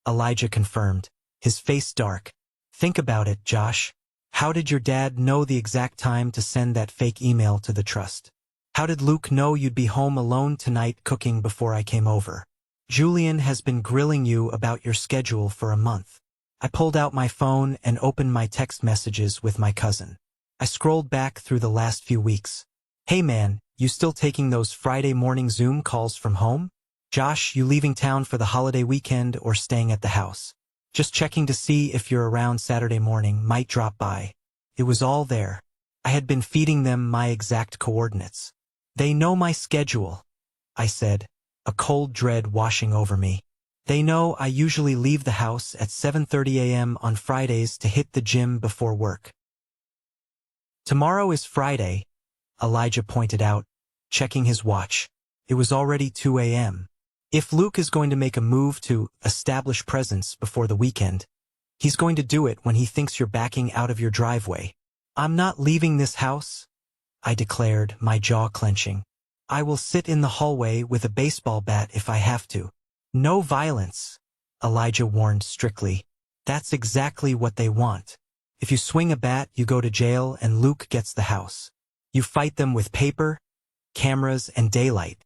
Elijah confirmed, his face dark. Think about it, Josh. How did your dad know the exact time to send that fake email to the trust? How did Luke know you'd be home alone tonight cooking before I came over? Julian has been grilling you about your schedule for a month. I pulled out my phone and opened my text messages with my cousin. I scrolled back through the last few weeks. Hey man, you still taking those Friday morning Zoom calls from home? "Josh, you leaving town for the holiday weekend or staying at the house? Just checking to see if you're around Saturday morning, might drop by." It was all there. I had been feeding them my exact coordinates. "They know my schedule," I said, a cold dread washing over me. "They know I usually leave the house at 7:30 a.m. on Fridays to hit the gym before work." "Tomorrow is Friday," Elijah pointed out, checking his watch. It was already 2 a.m. "If Luke is going to make a move to establish presence before the weekend, he's going to do it when he thinks you're backing out of your driveway." "I'm not leaving this house," I declared, my jaw clenching. "I will sit in the hallway with a baseball bat if I have to." "No violence," Elijah warned strictly. "That's exactly what they want. If you swing a bat, you go to jail and Luke gets the house. You fight them with paper, cameras, and daylight."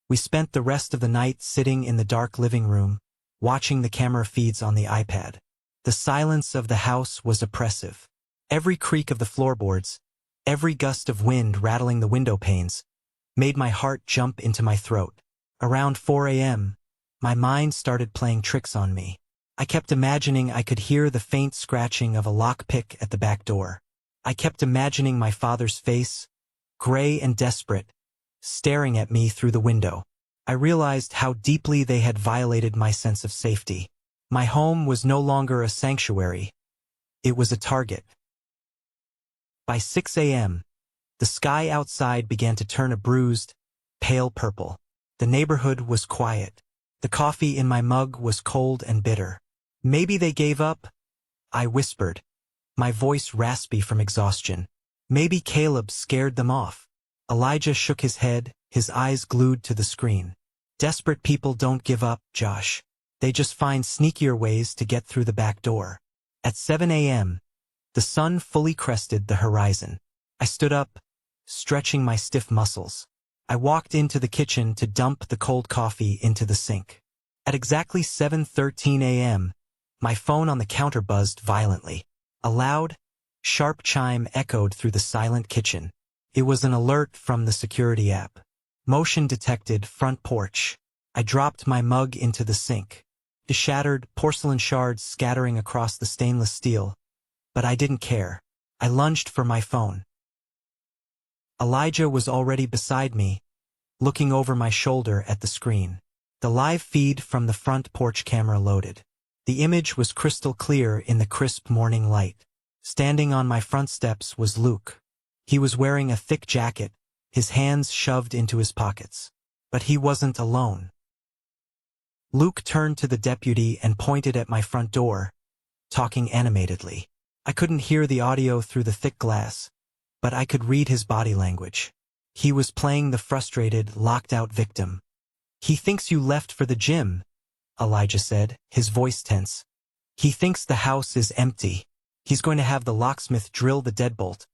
We spent the rest of the night sitting in the dark living room, watching the camera feeds on the iPad. The silence of the house was oppressive. Every creak of the floorboards, every gust of wind rattling the window panes, made my heart jump into my throat. Around 4 a.m., my mind started playing tricks on me. I kept imagining I could hear the faint scratching of a lockpick at the back door. I kept imagining my father's face, gray and desperate, staring at me through the window. I realized how deeply they had violated my sense of safety. My home was no longer a sanctuary. It was a target. By 6 a.m., the sky outside began to turn a bruised, pale purple. The neighborhood was quiet. The coffee in my mug was cold and bitter. "Maybe they gave up," I whispered, my voice raspy from exhaustion. "Maybe Caleb scared them off." Elijah shook his head, his eyes glued to the screen. "Desperate people don't give up, Josh. They just find sneakier ways to get through the back door." At 7 a.m., the sun fully crested the horizon. I stood up, stretching my stiff muscles. I walked into the kitchen to dump the cold coffee into the sink. At exactly 7:13 a.m., my phone on the counter buzzed violently. A loud, sharp chime echoed through the silent kitchen. It was an alert from the security app. "Motion detected, front porch." I dropped my mug into the sink, the shattered porcelain shards scattering across the stainless steel. But I didn't care. I lunged for my phone. Elijah was already beside me, looking over my shoulder at the screen. The live feed from the front porch camera loaded. The image was crystal clear in the crisp morning light. Standing on my front steps was Luke. He was wearing a thick jacket, his hands shoved into his pockets. But he wasn't alone. Luke turned to the deputy and pointed at my front door, talking animatedly. I couldn't hear the audio through the thick glass, but I could read his body language. He was playing the frustrated, locked-out victim. "He thinks you left for the gym," Elijah said, his voice tense. "He thinks the house is empty. He's going to have the locksmith drill the deadbolt,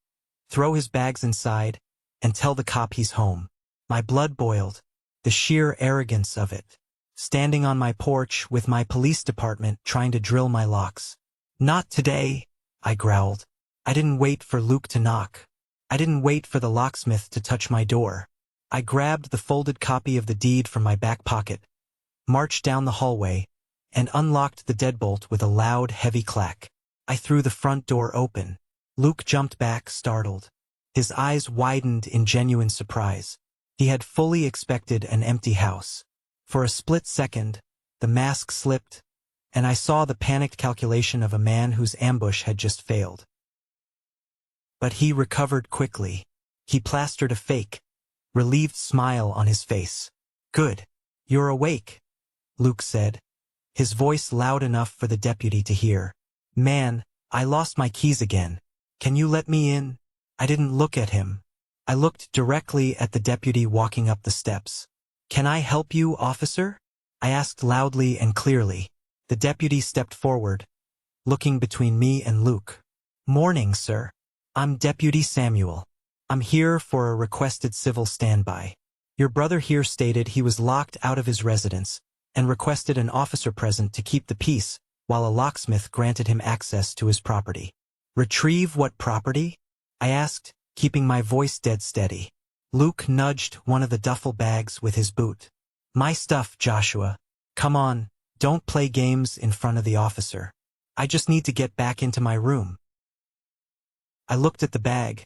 throw his bags inside, and tell the cop he's home." My blood boiled, the sheer arrogance of it. Standing on my porch with my police department trying to drill my locks. "Not today," I growled. I didn't wait for Luke to knock. I didn't wait for the locksmith to touch my door. I grabbed the folded copy of the deed from my back pocket, marched down the hallway, and unlocked the deadbolt with a loud, heavy clack. I threw the front door open. Luke jumped back, startled. His eyes widened in genuine surprise. He had fully expected an empty house. For a split second, the mask slipped, and I saw the panicked calculation of a man whose ambush had just failed. But he recovered quickly. He plastered a fake, relieved smile on his face. "Good. You're awake," Luke said, his voice loud enough for the deputy to hear. "Man, I lost my keys again. Can you let me in?" I didn't look at him. I looked directly at the deputy walking up the steps. "Can I help you, officer?" I asked loudly and clearly. The deputy stepped forward, looking between me and Luke. "Morning, sir. I'm Deputy Samuel. I'm here for a requested civil standby. Your brother here stated he was locked out of his residence and requested an officer present to keep the peace while a locksmith granted him access to his property." "Retrieve what property?" I asked, keeping my voice dead steady. Luke nudged one of the duffel bags with his boot. My stuff, Joshua. Come on, don't play games in front of the officer. I just need to get back into my room. I looked at the bag,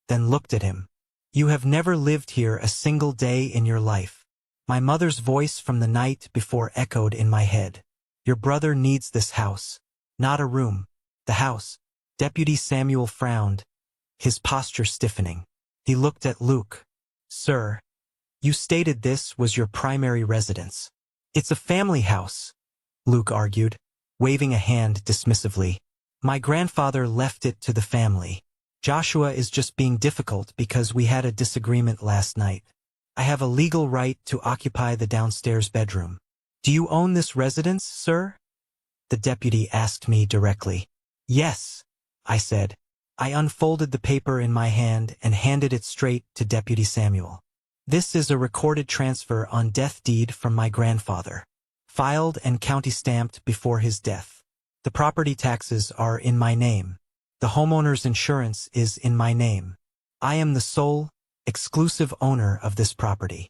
then looked at him. You have never lived here a single day in your life. My mother's voice from the night before echoed in my head. Your brother needs this house. Not a room. The house. Deputy Samuel frowned, his posture stiffening. He looked at Luke. Sir, you stated this was your primary residence. It's a family house, Luke argued, waving a hand dismissively. My grandfather left it to the family. Joshua is just being difficult because we had a disagreement last night. I have a legal right to occupy the downstairs bedroom. Do you own this residence, sir? The deputy asked me directly. Yes, I said. I unfolded the paper in my hand and handed it straight to Deputy Samuel. This is a recorded transfer on death deed from my grandfather, filed and county-stamped before his death. The property taxes are in my name. The homeowner's insurance is in my name. I am the sole, exclusive owner of this property.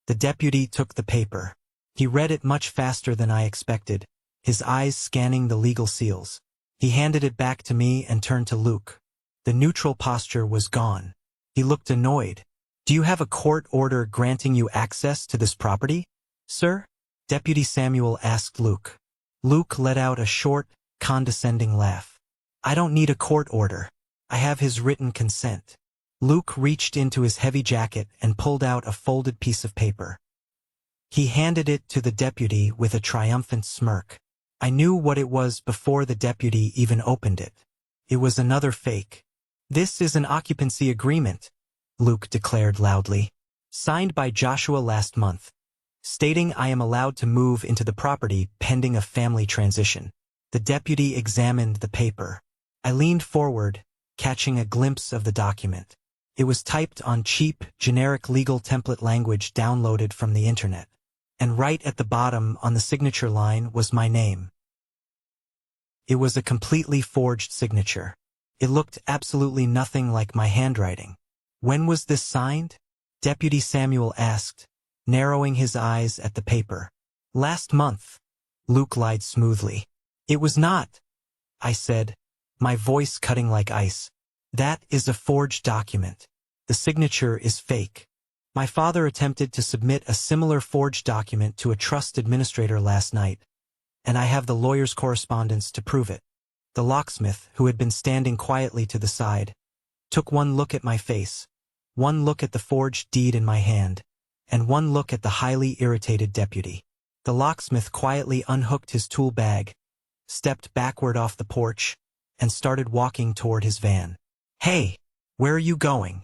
The deputy took the paper. He read it much faster than I expected, his eyes scanning the legal seals. He handed it back to me and turned to Luke. The neutral posture was gone. He looked annoyed. Do you have a court order granting you access to this property, sir? Deputy Samuel asked Luke. Luke let out a short, condescending laugh. I don't need a court order. I have his written consent. Luke reached into his heavy jacket and pulled out a folded piece of paper. He handed it to the deputy with a triumphant smirk. I knew what it was before the deputy even opened it. It was another fake. This is an occupancy agreement, Luke declared loudly, signed by Joshua last month, stating I am allowed to move into the property pending a family transition. The deputy examined the paper. I leaned forward, catching a glimpse of the document. It was typed on cheap, generic legal template language downloaded from the internet. And right at the bottom on the signature line was my name. It was a completely forged signature. It looked absolutely nothing like my handwriting. When was this signed? Deputy Samuel asked, narrowing his eyes at the paper. Last month, Luke lied smoothly. It was not, I said, my voice cutting like ice. That is a forged document. The signature is fake. My father attempted to submit a similar forged document to a trust administrator last night, and I have the lawyer's correspondence to prove it. The locksmith, who had been standing quietly to the side, took one look at my face, one look at the forged deed in my hand, and one look at the highly irritated deputy. The locksmith quietly unhooked his tool bag, stepped backward off the porch, and started walking toward his van. Hey, where are you going?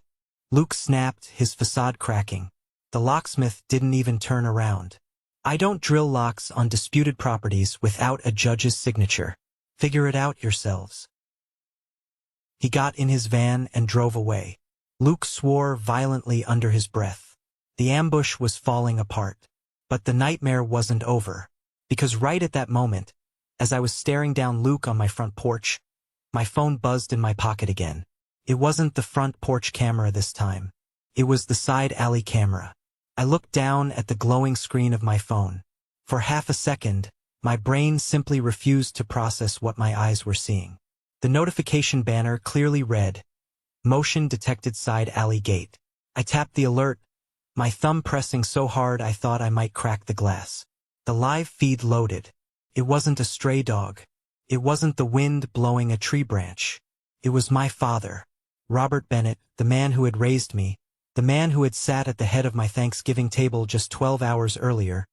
Luke snapped, his facade cracking. The locksmith didn't even turn around. I don't drill locks on disputed properties without a judge's signature. Figure it out yourselves. He got in his van and drove away. Luke swore violently under his breath. The ambush was falling apart. But the nightmare wasn't over, because right at that moment, as I was staring down Luke on my front porch, my phone buzzed in my pocket again. It wasn't the front porch camera this time. It was the side alley camera. I looked down at the glowing screen of my phone. For half a second, my brain simply refused to process what my eyes were seeing. The notification banner clearly read, "Motion detected side alley gate." I tapped the alert, my thumb pressing so hard I thought I might crack the glass. The live feed loaded. It wasn't a stray dog. It wasn't the wind blowing a tree branch. It was my father, Robert Bennett, the man who had raised me, the man who had sat at the head of my Thanksgiving table just 12 hours earlier,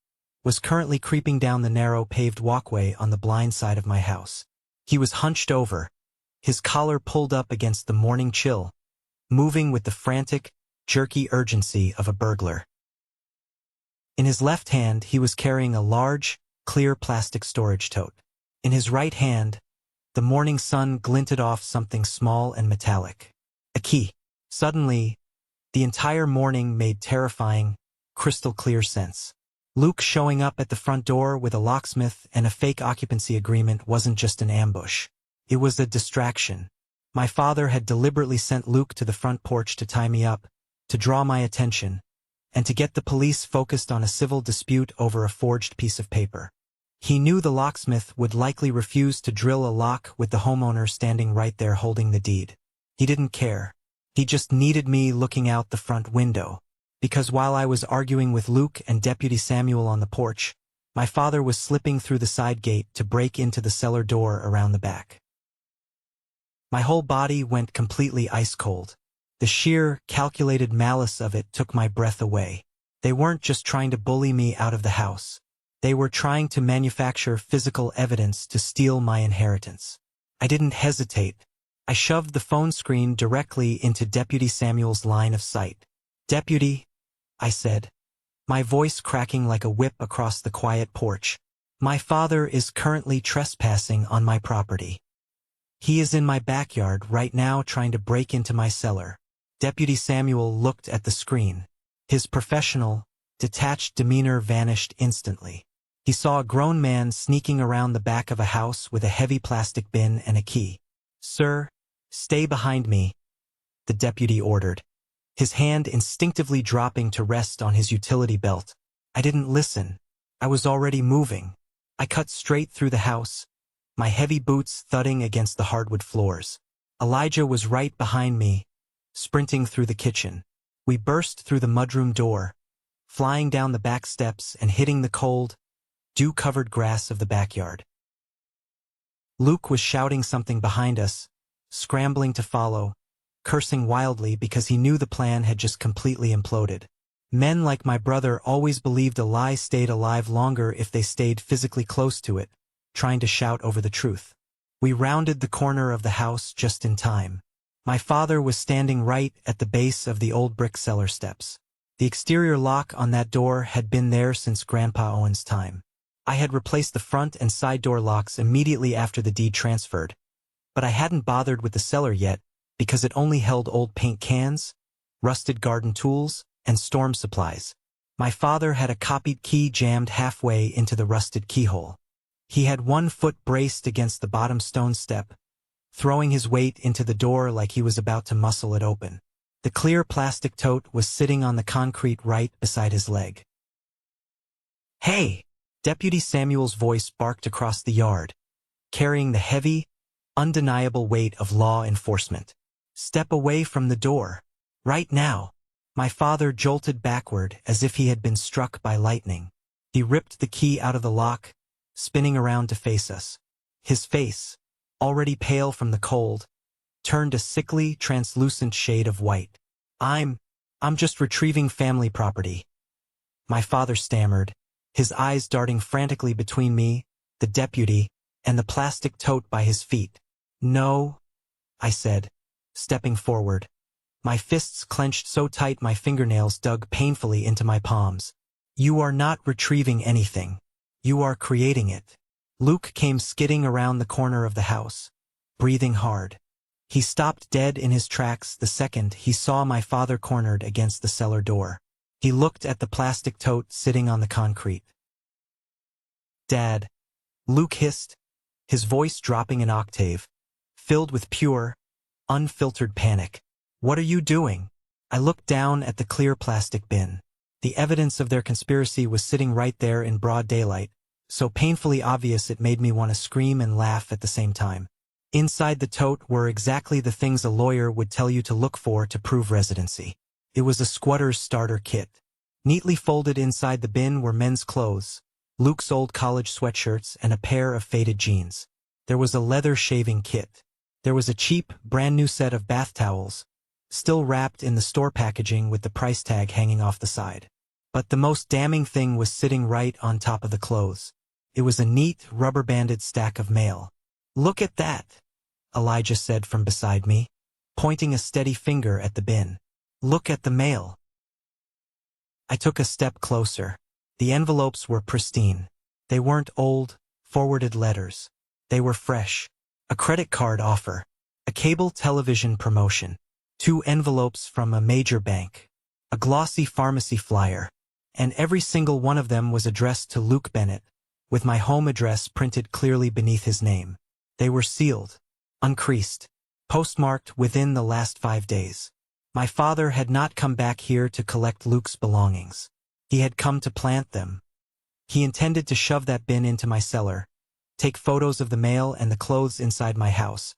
was currently creeping down the narrow paved walkway on the blind side of my house. He was hunched over, his collar pulled up against the morning chill, moving with the frantic, jerky urgency of a burglar. In his left hand, he was carrying a large, clear plastic storage tote. In his right hand, the morning sun glinted off something small and metallic. A key. Suddenly, the entire morning made terrifying, crystal-clear sense. Luke showing up at the front door with a locksmith and a fake occupancy agreement wasn't just an ambush. It was a distraction. My father had deliberately sent Luke to the front porch to tie me up, to draw my attention, and to get the police focused on a civil dispute over a forged piece of paper. He knew the locksmith would likely refuse to drill a lock with the homeowner standing right there holding the deed. He didn't care. He just needed me looking out the front window. Because while I was arguing with Luke and Deputy Samuel on the porch, my father was slipping through the side gate to break into the cellar door around the back. My whole body went completely ice-cold. The sheer, calculated malice of it took my breath away. They weren't just trying to bully me out of the house. They were trying to manufacture physical evidence to steal my inheritance. I didn't hesitate. I shoved the phone screen directly into Deputy Samuel's line of sight. "Deputy," I said, my voice cracking like a whip across the quiet porch. "My father is currently trespassing on my property. He is in my backyard right now trying to break into my cellar." Deputy Samuel looked at the screen. His professional, detached demeanor vanished instantly. He saw a grown man sneaking around the back of a house with a heavy plastic bin and a key. "Sir, stay behind me," the deputy ordered, his hand instinctively dropping to rest on his utility belt. I didn't listen. I was already moving. I cut straight through the house, my heavy boots thudding against the hardwood floors. Elijah was right behind me, sprinting through the kitchen. We burst through the mudroom door, flying down the back steps and hitting the cold, dew-covered grass of the backyard. Luke was shouting something behind us, scrambling to follow, cursing wildly because he knew the plan had just completely imploded. Men like my brother always believed a lie stayed alive longer if they stayed physically close to it, trying to shout over the truth. We rounded the corner of the house just in time. My father was standing right at the base of the old brick cellar steps. The exterior lock on that door had been there since Grandpa Owen's time. I had replaced the front and side door locks immediately after the deed transferred, but I hadn't bothered with the cellar yet because it only held old paint cans, rusted garden tools, and storm supplies. My father had a copied key jammed halfway into the rusted keyhole. He had one foot braced against the bottom stone step, throwing his weight into the door like he was about to muscle it open. The clear plastic tote was sitting on the concrete right beside his leg. "Hey!" Deputy Samuel's voice barked across the yard, carrying the heavy, undeniable weight of law enforcement. "Step away from the door. Right now." My father jolted backward as if he had been struck by lightning. He ripped the key out of the lock, spinning around to face us. His face, already pale from the cold, turned a sickly, translucent shade of white. I'm just retrieving family property," my father stammered, his eyes darting frantically between me, the deputy, and the plastic tote by his feet. "No," I said, stepping forward. My fists clenched so tight my fingernails dug painfully into my palms. "You are not retrieving anything. You are creating it." Luke came skidding around the corner of the house, breathing hard. He stopped dead in his tracks the second he saw my father cornered against the cellar door. He looked at the plastic tote sitting on the concrete. "Dad," Luke hissed, his voice dropping an octave, filled with pure, unfiltered panic. "What are you doing?" I looked down at the clear plastic bin. The evidence of their conspiracy was sitting right there in broad daylight, so painfully obvious it made me want to scream and laugh at the same time. Inside the tote were exactly the things a lawyer would tell you to look for to prove residency. It was a squatter's starter kit. Neatly folded inside the bin were men's clothes, Luke's old college sweatshirts, and a pair of faded jeans. There was a leather shaving kit. There was a cheap, brand-new set of bath towels, still wrapped in the store packaging with the price tag hanging off the side. But the most damning thing was sitting right on top of the clothes. It was a neat, rubber-banded stack of mail. "Look at that," Elijah said from beside me, pointing a steady finger at the bin. "Look at the mail." I took a step closer. The envelopes were pristine. They weren't old, forwarded letters. They were fresh. A credit card offer. A cable television promotion. 2 envelopes from a major bank. A glossy pharmacy flyer. And every single one of them was addressed to Luke Bennett, with my home address printed clearly beneath his name. They were sealed, uncreased, postmarked within the last 5 days. My father had not come back here to collect Luke's belongings. He had come to plant them. He intended to shove that bin into my cellar, take photos of the mail and the clothes inside my house,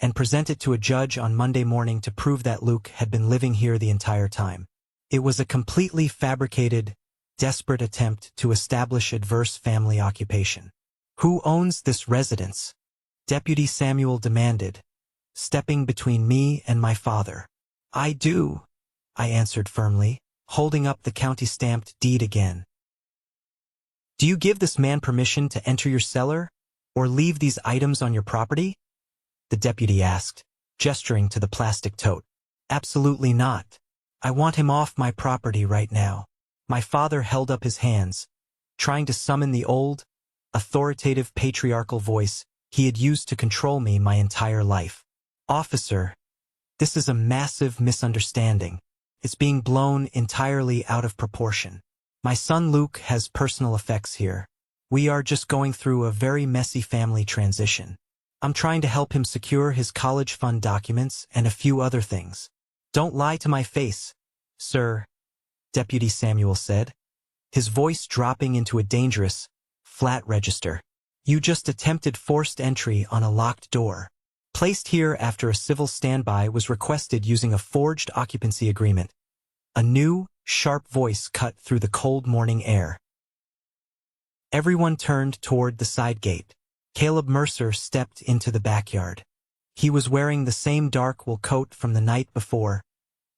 and present it to a judge on Monday morning to prove that Luke had been living here the entire time. It was a completely fabricated, desperate attempt to establish adverse family occupation. Who owns this residence? Deputy Samuel demanded, stepping between me and my father. I do, I answered firmly, holding up the county-stamped deed again. Do you give this man permission to enter your cellar, or leave these items on your property? The deputy asked, gesturing to the plastic tote. Absolutely not. I want him off my property right now. My father held up his hands, trying to summon the old, authoritative patriarchal voice he had used to control me my entire life. Officer, this is a massive misunderstanding. It's being blown entirely out of proportion. My son Luke has personal effects here. We are just going through a very messy family transition. I'm trying to help him secure his college fund documents and a few other things. Don't lie to my face, sir, Deputy Samuel said, his voice dropping into a dangerous, flat register. You just attempted forced entry on a locked door. Placed here after a civil standby was requested using a forged occupancy agreement. A new, sharp voice cut through the cold morning air. Everyone turned toward the side gate. Caleb Mercer stepped into the backyard. He was wearing the same dark wool coat from the night before,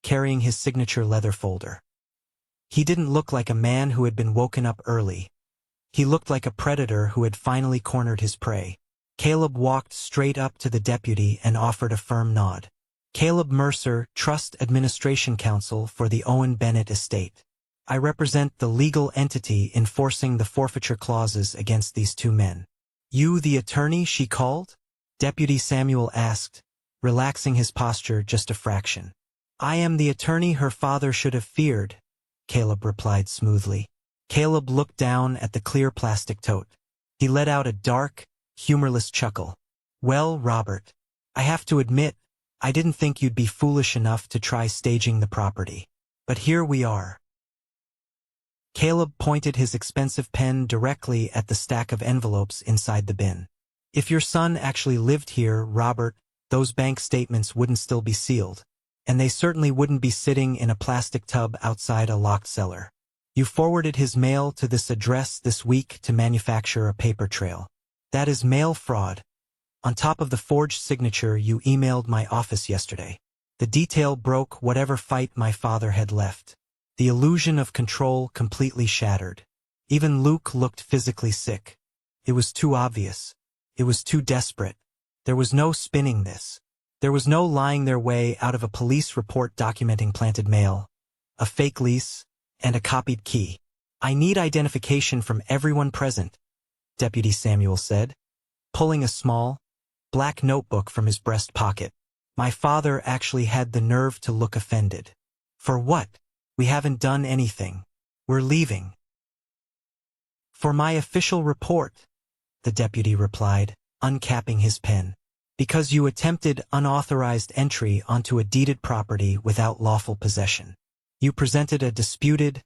carrying his signature leather folder. He didn't look like a man who had been woken up early. He looked like a predator who had finally cornered his prey. Caleb walked straight up to the deputy and offered a firm nod. Caleb Mercer, Trust Administration Counsel for the Owen Bennett Estate. I represent the legal entity enforcing the forfeiture clauses against these two men. You the attorney she called? Deputy Samuel asked, relaxing his posture just a fraction. I am the attorney her father should have feared, Caleb replied smoothly. Caleb looked down at the clear plastic tote. He let out a dark, humorless chuckle. Well, Robert, I have to admit, I didn't think you'd be foolish enough to try staging the property. But here we are. Caleb pointed his expensive pen directly at the stack of envelopes inside the bin. If your son actually lived here, Robert, those bank statements wouldn't still be sealed, and they certainly wouldn't be sitting in a plastic tub outside a locked cellar. You forwarded his mail to this address this week to manufacture a paper trail. That is mail fraud. On top of the forged signature you emailed my office yesterday. The detail broke whatever fight my father had left. The illusion of control completely shattered. Even Luke looked physically sick. It was too obvious. It was too desperate. There was no spinning this. There was no lying their way out of a police report documenting planted mail, a fake lease, and a copied key. I need identification from everyone present, Deputy Samuel said, pulling a small, black notebook from his breast pocket. My father actually had the nerve to look offended. For what? We haven't done anything. We're leaving. For my official report, the deputy replied, uncapping his pen. Because you attempted unauthorized entry onto a deeded property without lawful possession. You presented a disputed,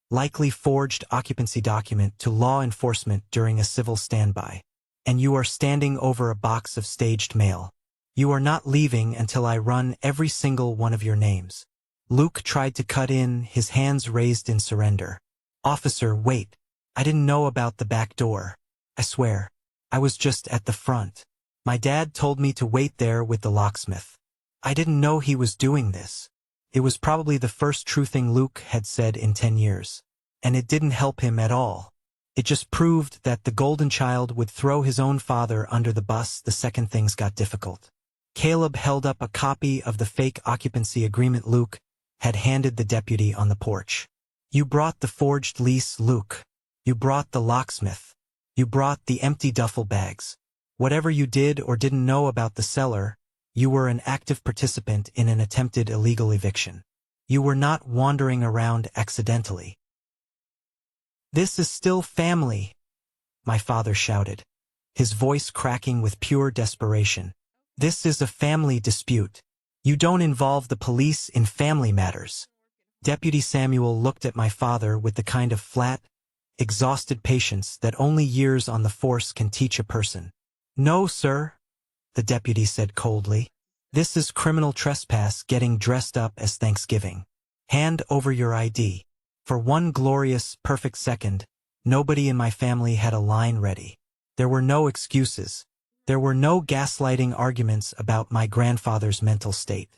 likely forged occupancy document to law enforcement during a civil standby. And you are standing over a box of staged mail. You are not leaving until I run every single one of your names. Luke tried to cut in, his hands raised in surrender. Officer, wait. I didn't know about the back door. I swear. I was just at the front. My dad told me to wait there with the locksmith. I didn't know he was doing this. It was probably the first true thing Luke had said in 10 years. And it didn't help him at all. It just proved that the golden child would throw his own father under the bus the second things got difficult. Caleb held up a copy of the fake occupancy agreement Luke had handed the deputy on the porch. You brought the forged lease, Luke. You brought the locksmith. You brought the empty duffel bags. Whatever you did or didn't know about the cellar, you were an active participant in an attempted illegal eviction. You were not wandering around accidentally. This is still family, my father shouted, his voice cracking with pure desperation. This is a family dispute. You don't involve the police in family matters. Deputy Samuel looked at my father with the kind of flat, exhausted patience that only years on the force can teach a person. No, sir, the deputy said coldly. This is criminal trespass getting dressed up as Thanksgiving. Hand over your ID. For one glorious, perfect second, nobody in my family had a line ready. There were no excuses. There were no gaslighting arguments about my grandfather's mental state.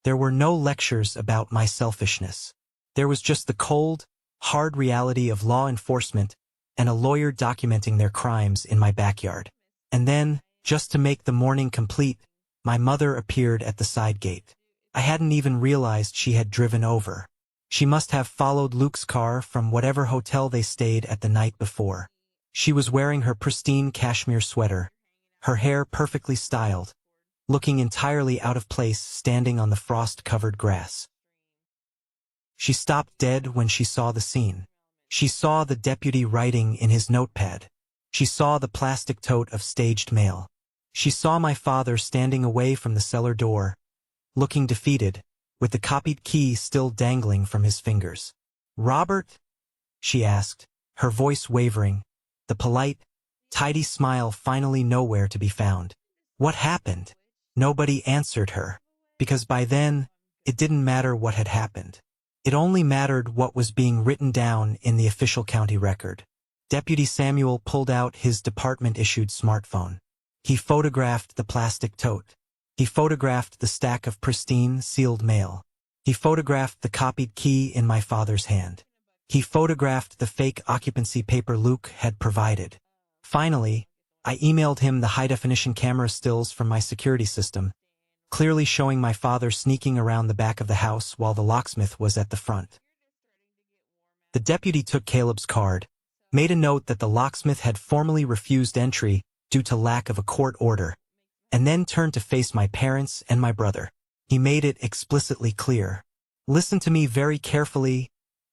There were no lectures about my selfishness. There was just the cold, hard reality of law enforcement and a lawyer documenting their crimes in my backyard. And then, just to make the morning complete, my mother appeared at the side gate. I hadn't even realized she had driven over. She must have followed Luke's car from whatever hotel they stayed at the night before. She was wearing her pristine cashmere sweater, her hair perfectly styled, looking entirely out of place standing on the frost-covered grass. She stopped dead when she saw the scene. She saw the deputy writing in his notepad. She saw the plastic tote of staged mail. She saw my father standing away from the cellar door, looking defeated, with the copied key still dangling from his fingers. "Robert?" she asked, her voice wavering, the polite, tidy smile finally nowhere to be found. What happened? Nobody answered her, because by then, it didn't matter what had happened. It only mattered what was being written down in the official county record. Deputy Samuel pulled out his department-issued smartphone. He photographed the plastic tote. He photographed the stack of pristine, sealed mail. He photographed the copied key in my father's hand. He photographed the fake occupancy paper Luke had provided. Finally, I emailed him the high-definition camera stills from my security system, clearly showing my father sneaking around the back of the house while the locksmith was at the front. The deputy took Caleb's card, made a note that the locksmith had formally refused entry due to lack of a court order, and then turned to face my parents and my brother. He made it explicitly clear. "Listen to me very carefully,"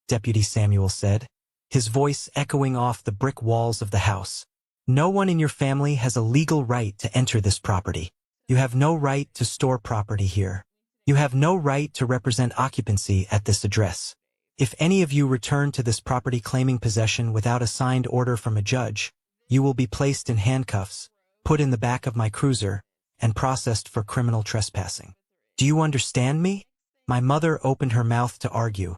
Deputy Samuel said, his voice echoing off the brick walls of the house. "No one in your family has a legal right to enter this property. You have no right to store property here. You have no right to represent occupancy at this address. If any of you return to this property claiming possession without a signed order from a judge, you will be placed in handcuffs, put in the back of my cruiser, and processed for criminal trespassing. Do you understand me?" My mother opened her mouth to argue,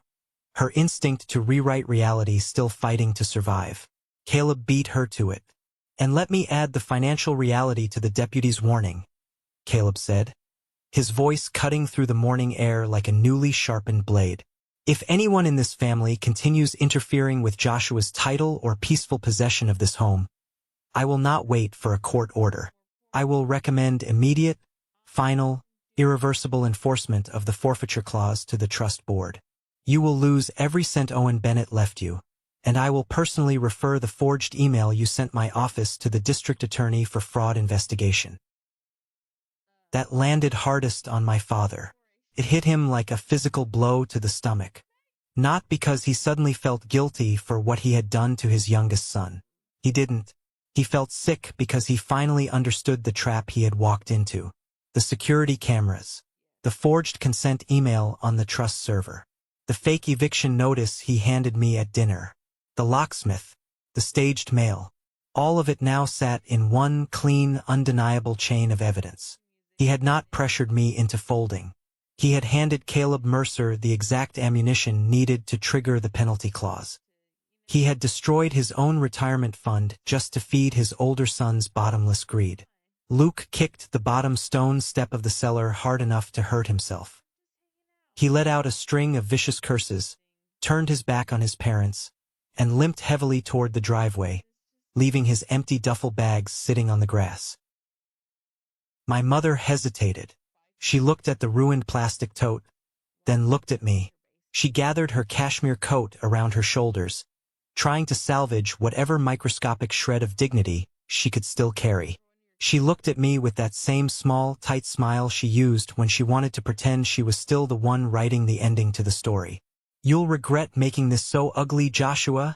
her instinct to rewrite reality still fighting to survive. Caleb beat her to it. "And let me add the financial reality to the deputy's warning," Caleb said, his voice cutting through the morning air like a newly sharpened blade. "If anyone in this family continues interfering with Joshua's title or peaceful possession of this home, I will not wait for a court order. I will recommend immediate, final, irreversible enforcement of the forfeiture clause to the trust board. You will lose every cent Owen Bennett left you, and I will personally refer the forged email you sent my office to the district attorney for fraud investigation." That landed hardest on my father. It hit him like a physical blow to the stomach. Not because he suddenly felt guilty for what he had done to his youngest son. He didn't. He felt sick because he finally understood the trap he had walked into. The security cameras. The forged consent email on the trust server. The fake eviction notice he handed me at dinner. The locksmith. The staged mail. All of it now sat in one clean, undeniable chain of evidence. He had not pressured me into folding. He had handed Caleb Mercer the exact ammunition needed to trigger the penalty clause. He had destroyed his own retirement fund just to feed his older son's bottomless greed. Luke kicked the bottom stone step of the cellar hard enough to hurt himself. He let out a string of vicious curses, turned his back on his parents, and limped heavily toward the driveway, leaving his empty duffel bags sitting on the grass. My mother hesitated. She looked at the ruined plastic tote, then looked at me. She gathered her cashmere coat around her shoulders, trying to salvage whatever microscopic shred of dignity she could still carry. She looked at me with that same small, tight smile she used when she wanted to pretend she was still the one writing the ending to the story. "You'll regret making this so ugly, Joshua,"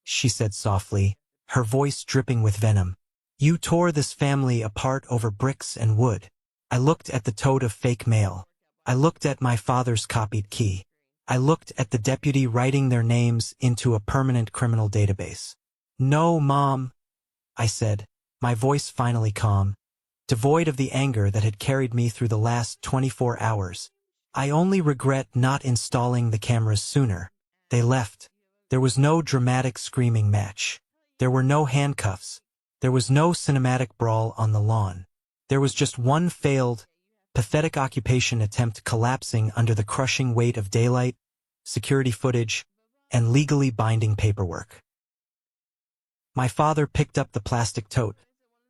she said softly, her voice dripping with venom. "You tore this family apart over bricks and wood." I looked at the tote of fake mail. I looked at my father's copied key. I looked at the deputy writing their names into a permanent criminal database. "No, Mom," I said, my voice finally calm, devoid of the anger that had carried me through the last 24 hours. "I only regret not installing the cameras sooner." They left. There was no dramatic screaming match. There were no handcuffs. There was no cinematic brawl on the lawn. There was just one failed, pathetic occupation attempt collapsing under the crushing weight of daylight, security footage, and legally binding paperwork. My father picked up the plastic tote,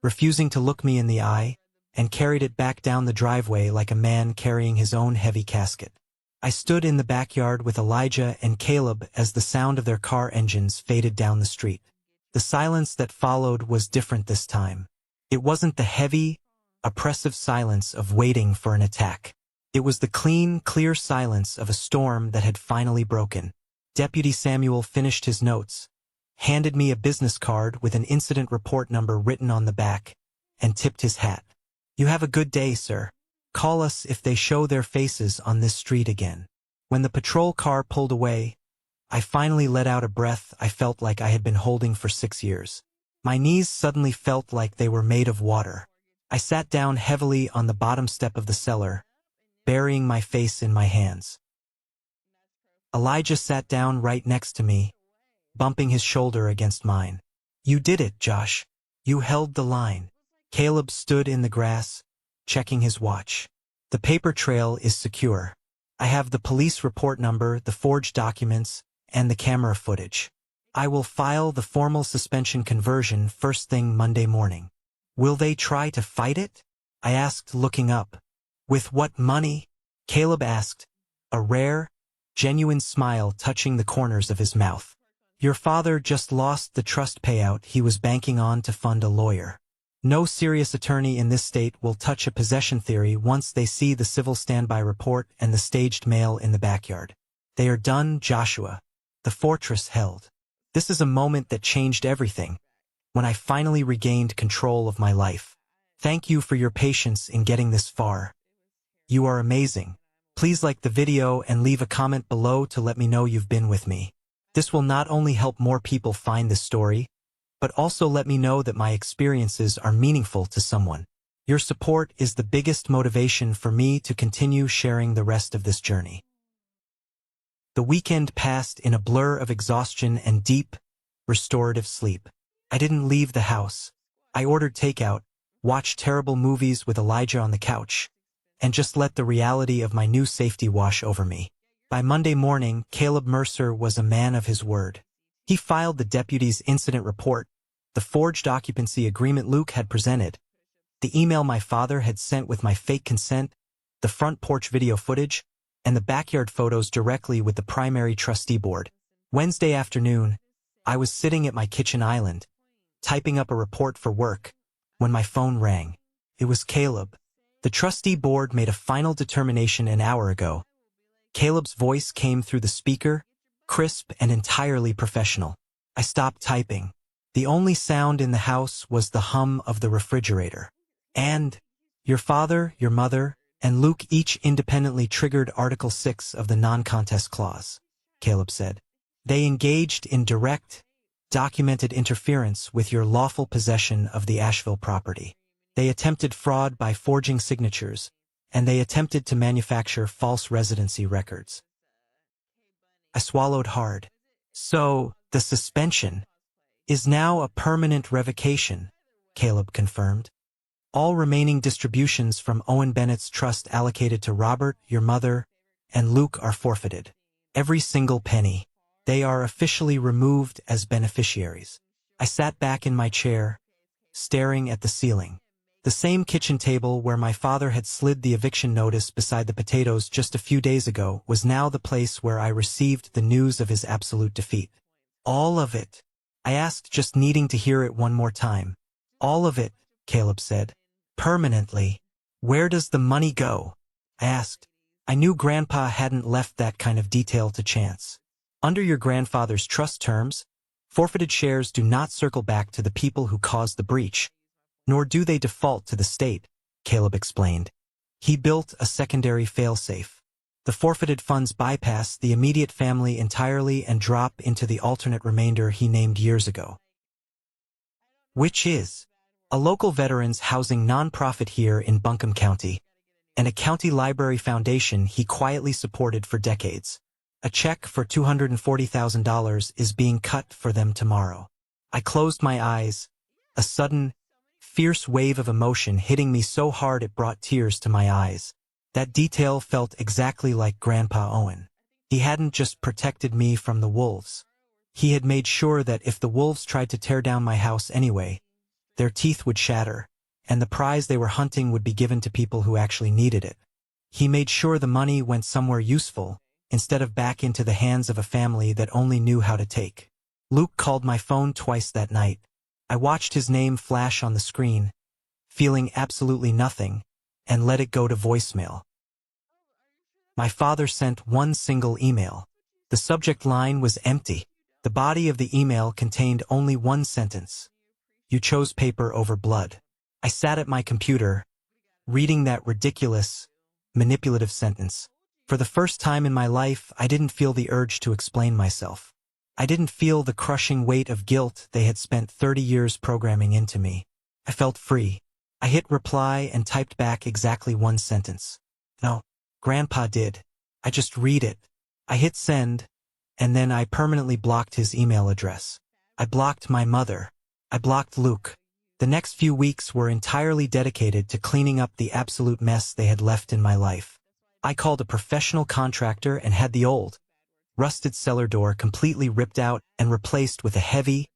refusing to look me in the eye, and carried it back down the driveway like a man carrying his own heavy casket. I stood in the backyard with Elijah and Caleb as the sound of their car engines faded down the street. The silence that followed was different this time. It wasn't the heavy, oppressive silence of waiting for an attack. It was the clean, clear silence of a storm that had finally broken. Deputy Samuel finished his notes, handed me a business card with an incident report number written on the back, and tipped his hat. "You have a good day, sir. Call us if they show their faces on this street again." When the patrol car pulled away, I finally let out a breath I felt like I had been holding for 6 years. My knees suddenly felt like they were made of water. I sat down heavily on the bottom step of the cellar, burying my face in my hands. Elijah sat down right next to me, bumping his shoulder against mine. "You did it, Josh. You held the line." Caleb stood in the grass, checking his watch. "The paper trail is secure. I have the police report number, the forged documents, and the camera footage. I will file the formal suspension conversion first thing Monday morning." "Will they try to fight it?" I asked, looking up. "With what money?" Caleb asked, a rare, genuine smile touching the corners of his mouth. "Your father just lost the trust payout he was banking on to fund a lawyer. No serious attorney in this state will touch a possession theory once they see the civil standby report and the staged mail in the backyard. They are done, Joshua. The fortress held. This is a moment that changed everything, when I finally regained control of my life. Thank you for your patience in getting this far. You are amazing. Please like the video and leave a comment below to let me know you've been with me. This will not only help more people find this story, but also let me know that my experiences are meaningful to someone. Your support is the biggest motivation for me to continue sharing the rest of this journey. The weekend passed in a blur of exhaustion and deep, restorative sleep. I didn't leave the house. I ordered takeout, watched terrible movies with Elijah on the couch, and just let the reality of my new safety wash over me. By Monday morning, Caleb Mercer was a man of his word. He filed the deputy's incident report, the forged occupancy agreement Luke had presented, the email my father had sent with my fake consent, the front porch video footage, and the backyard photos directly with the primary trustee board. Wednesday afternoon, I was sitting at my kitchen island, typing up a report for work, when my phone rang. It was Caleb. The trustee board made a final determination an hour ago. Caleb's voice came through the speaker, crisp and entirely professional. I stopped typing. The only sound in the house was the hum of the refrigerator. "And your father, your mother, and Luke each independently triggered Article 6 of the non-contest clause," Caleb said. "They engaged in direct, documented interference with your lawful possession of the Asheville property. They attempted fraud by forging signatures, and they attempted to manufacture false residency records." I swallowed hard. "So, the suspension is now a permanent revocation," Caleb confirmed. "All remaining distributions from Owen Bennett's trust allocated to Robert, your mother, and Luke are forfeited. Every single penny. They are officially removed as beneficiaries." I sat back in my chair, staring at the ceiling. The same kitchen table where my father had slid the eviction notice beside the potatoes just a few days ago was now the place where I received the news of his absolute defeat. "All of it?" I asked, just needing to hear it one more time. "All of it," Caleb said. "Permanently." "Where does the money go?" I asked. I knew Grandpa hadn't left that kind of detail to chance. "Under your grandfather's trust terms, forfeited shares do not circle back to the people who caused the breach, nor do they default to the state," Caleb explained. He built a secondary failsafe. The forfeited funds bypass the immediate family entirely and drop into the alternate remainder he named years ago, which is a local veterans housing nonprofit here in Buncombe County, and a county library foundation he quietly supported for decades. A check for $240,000 is being cut for them tomorrow. I closed my eyes, a sudden, fierce wave of emotion hitting me so hard it brought tears to my eyes. That detail felt exactly like Grandpa Owen. He hadn't just protected me from the wolves. He had made sure that if the wolves tried to tear down my house anyway, their teeth would shatter, and the prize they were hunting would be given to people who actually needed it. He made sure the money went somewhere useful, instead of back into the hands of a family that only knew how to take. Luke called my phone twice that night. I watched his name flash on the screen, feeling absolutely nothing, and let it go to voicemail. My father sent one single email. The subject line was empty. The body of the email contained only one sentence. "You chose paper over blood." I sat at my computer, reading that ridiculous, manipulative sentence. For the first time in my life, I didn't feel the urge to explain myself. I didn't feel the crushing weight of guilt they had spent 30 years programming into me. I felt free. I hit reply and typed back exactly one sentence. "No, Grandpa did. I just read it." I hit send, and then I permanently blocked his email address. I blocked my mother. I blocked Luke. The next few weeks were entirely dedicated to cleaning up the absolute mess they had left in my life. I called a professional contractor and had the old, rusted cellar door completely ripped out and replaced with a heavy,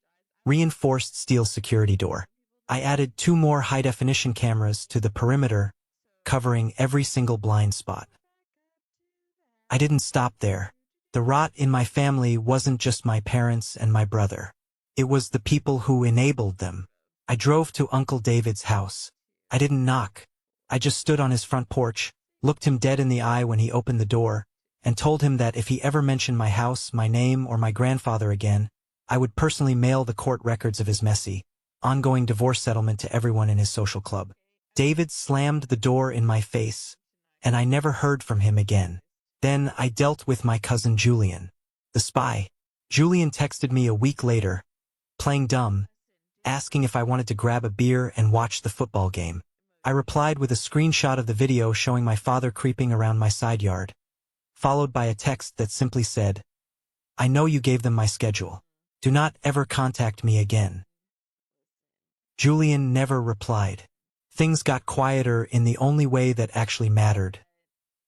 reinforced steel security door. I added 2 more high-definition cameras to the perimeter, covering every single blind spot. I didn't stop there. The rot in my family wasn't just my parents and my brother. It was the people who enabled them. I drove to Uncle David's house. I didn't knock. I just stood on his front porch, looked him dead in the eye when he opened the door, and told him that if he ever mentioned my house, my name, or my grandfather again, I would personally mail the court records of his messy, ongoing divorce settlement to everyone in his social club. David slammed the door in my face, and I never heard from him again. Then I dealt with my cousin Julian, the spy. Julian texted me a week later, playing dumb, asking if I wanted to grab a beer and watch the football game. I replied with a screenshot of the video showing my father creeping around my side yard, followed by a text that simply said, "I know you gave them my schedule. Do not ever contact me again." Julian never replied. Things got quieter in the only way that actually mattered.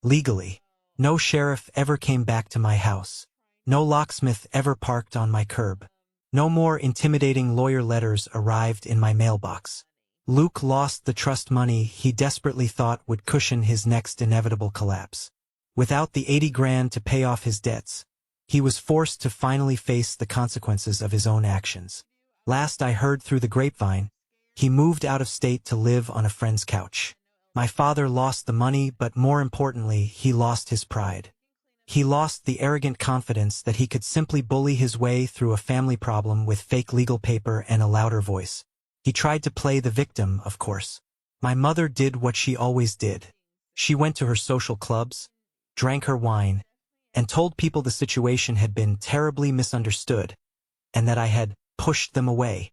Legally. No sheriff ever came back to my house. No locksmith ever parked on my curb. No more intimidating lawyer letters arrived in my mailbox. Luke lost the trust money he desperately thought would cushion his next inevitable collapse. Without the 80 grand to pay off his debts, he was forced to finally face the consequences of his own actions. Last I heard through the grapevine, he moved out of state to live on a friend's couch. My father lost the money, but more importantly, he lost his pride. He lost the arrogant confidence that he could simply bully his way through a family problem with fake legal paper and a louder voice. He tried to play the victim, of course. My mother did what she always did. She went to her social clubs, drank her wine, and told people the situation had been terribly misunderstood, and that I had pushed them away.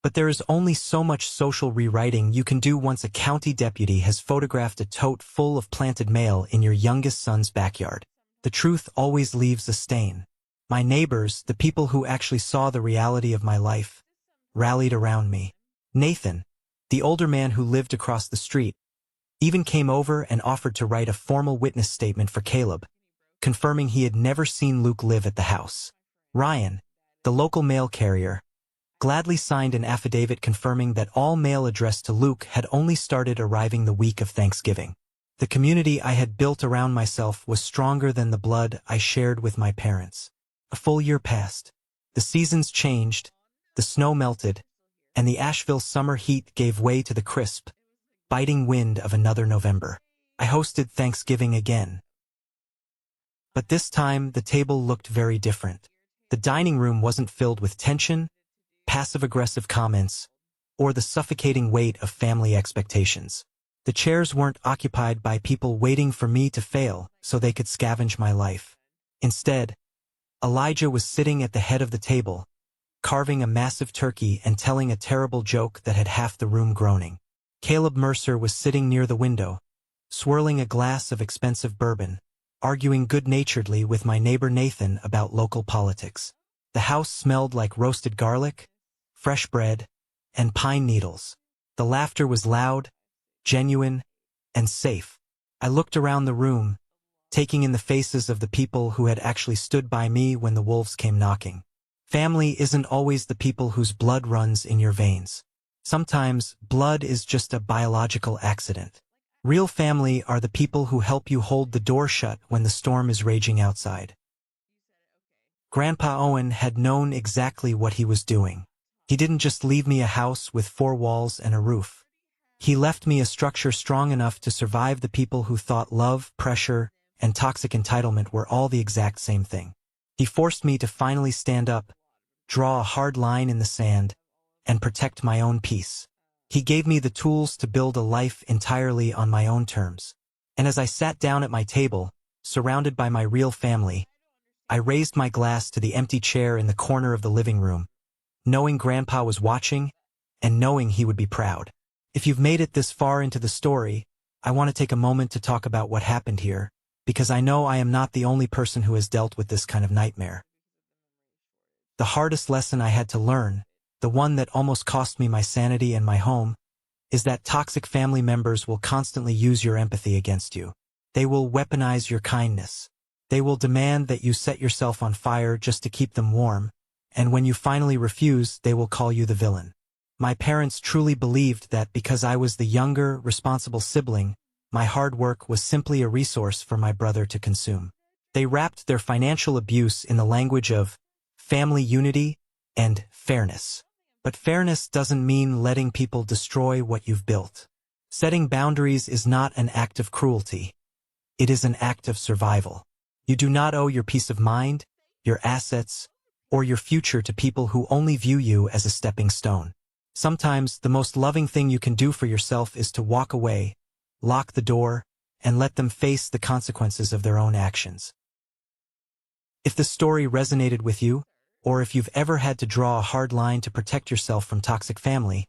But there is only so much social rewriting you can do once a county deputy has photographed a tote full of planted mail in your youngest son's backyard. The truth always leaves a stain. My neighbors, the people who actually saw the reality of my life, rallied around me. Nathan, the older man who lived across the street, even came over and offered to write a formal witness statement for Caleb, confirming he had never seen Luke live at the house. Ryan, the local mail carrier, gladly signed an affidavit confirming that all mail addressed to Luke had only started arriving the week of Thanksgiving. The community I had built around myself was stronger than the blood I shared with my parents. A full year passed. The seasons changed, the snow melted, and the Asheville summer heat gave way to the crisp, biting wind of another November. I hosted Thanksgiving again. But this time, the table looked very different. The dining room wasn't filled with tension, passive-aggressive comments, or the suffocating weight of family expectations. The chairs weren't occupied by people waiting for me to fail so they could scavenge my life. Instead, Elijah was sitting at the head of the table, carving a massive turkey and telling a terrible joke that had half the room groaning. Caleb Mercer was sitting near the window, swirling a glass of expensive bourbon, arguing good-naturedly with my neighbor Nathan about local politics. The house smelled like roasted garlic, fresh bread, and pine needles. The laughter was loud, genuine, and safe. I looked around the room, taking in the faces of the people who had actually stood by me when the wolves came knocking. Family isn't always the people whose blood runs in your veins. Sometimes, blood is just a biological accident. Real family are the people who help you hold the door shut when the storm is raging outside. Grandpa Owen had known exactly what he was doing. He didn't just leave me a house with 4 walls and a roof. He left me a structure strong enough to survive the people who thought love, pressure, and toxic entitlement were all the exact same thing. He forced me to finally stand up, draw a hard line in the sand, and protect my own peace. He gave me the tools to build a life entirely on my own terms. And as I sat down at my table, surrounded by my real family, I raised my glass to the empty chair in the corner of the living room, knowing Grandpa was watching and knowing he would be proud. If you've made it this far into the story, I want to take a moment to talk about what happened here, because I know I am not the only person who has dealt with this kind of nightmare. The hardest lesson I had to learn, the one that almost cost me my sanity and my home, is that toxic family members will constantly use your empathy against you. They will weaponize your kindness. They will demand that you set yourself on fire just to keep them warm, and when you finally refuse, they will call you the villain. My parents truly believed that because I was the younger, responsible sibling, my hard work was simply a resource for my brother to consume. They wrapped their financial abuse in the language of family unity and fairness. But fairness doesn't mean letting people destroy what you've built. Setting boundaries is not an act of cruelty. It is an act of survival. You do not owe your peace of mind, your assets, or your future to people who only view you as a stepping stone. Sometimes, the most loving thing you can do for yourself is to walk away, lock the door, and let them face the consequences of their own actions. If the story resonated with you, or if you've ever had to draw a hard line to protect yourself from toxic family,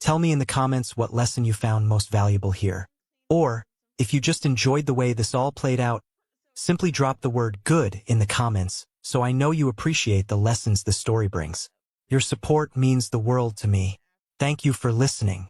tell me in the comments what lesson you found most valuable here. Or, if you just enjoyed the way this all played out, simply drop the word good in the comments so I know you appreciate the lessons the story brings. Your support means the world to me. Thank you for listening.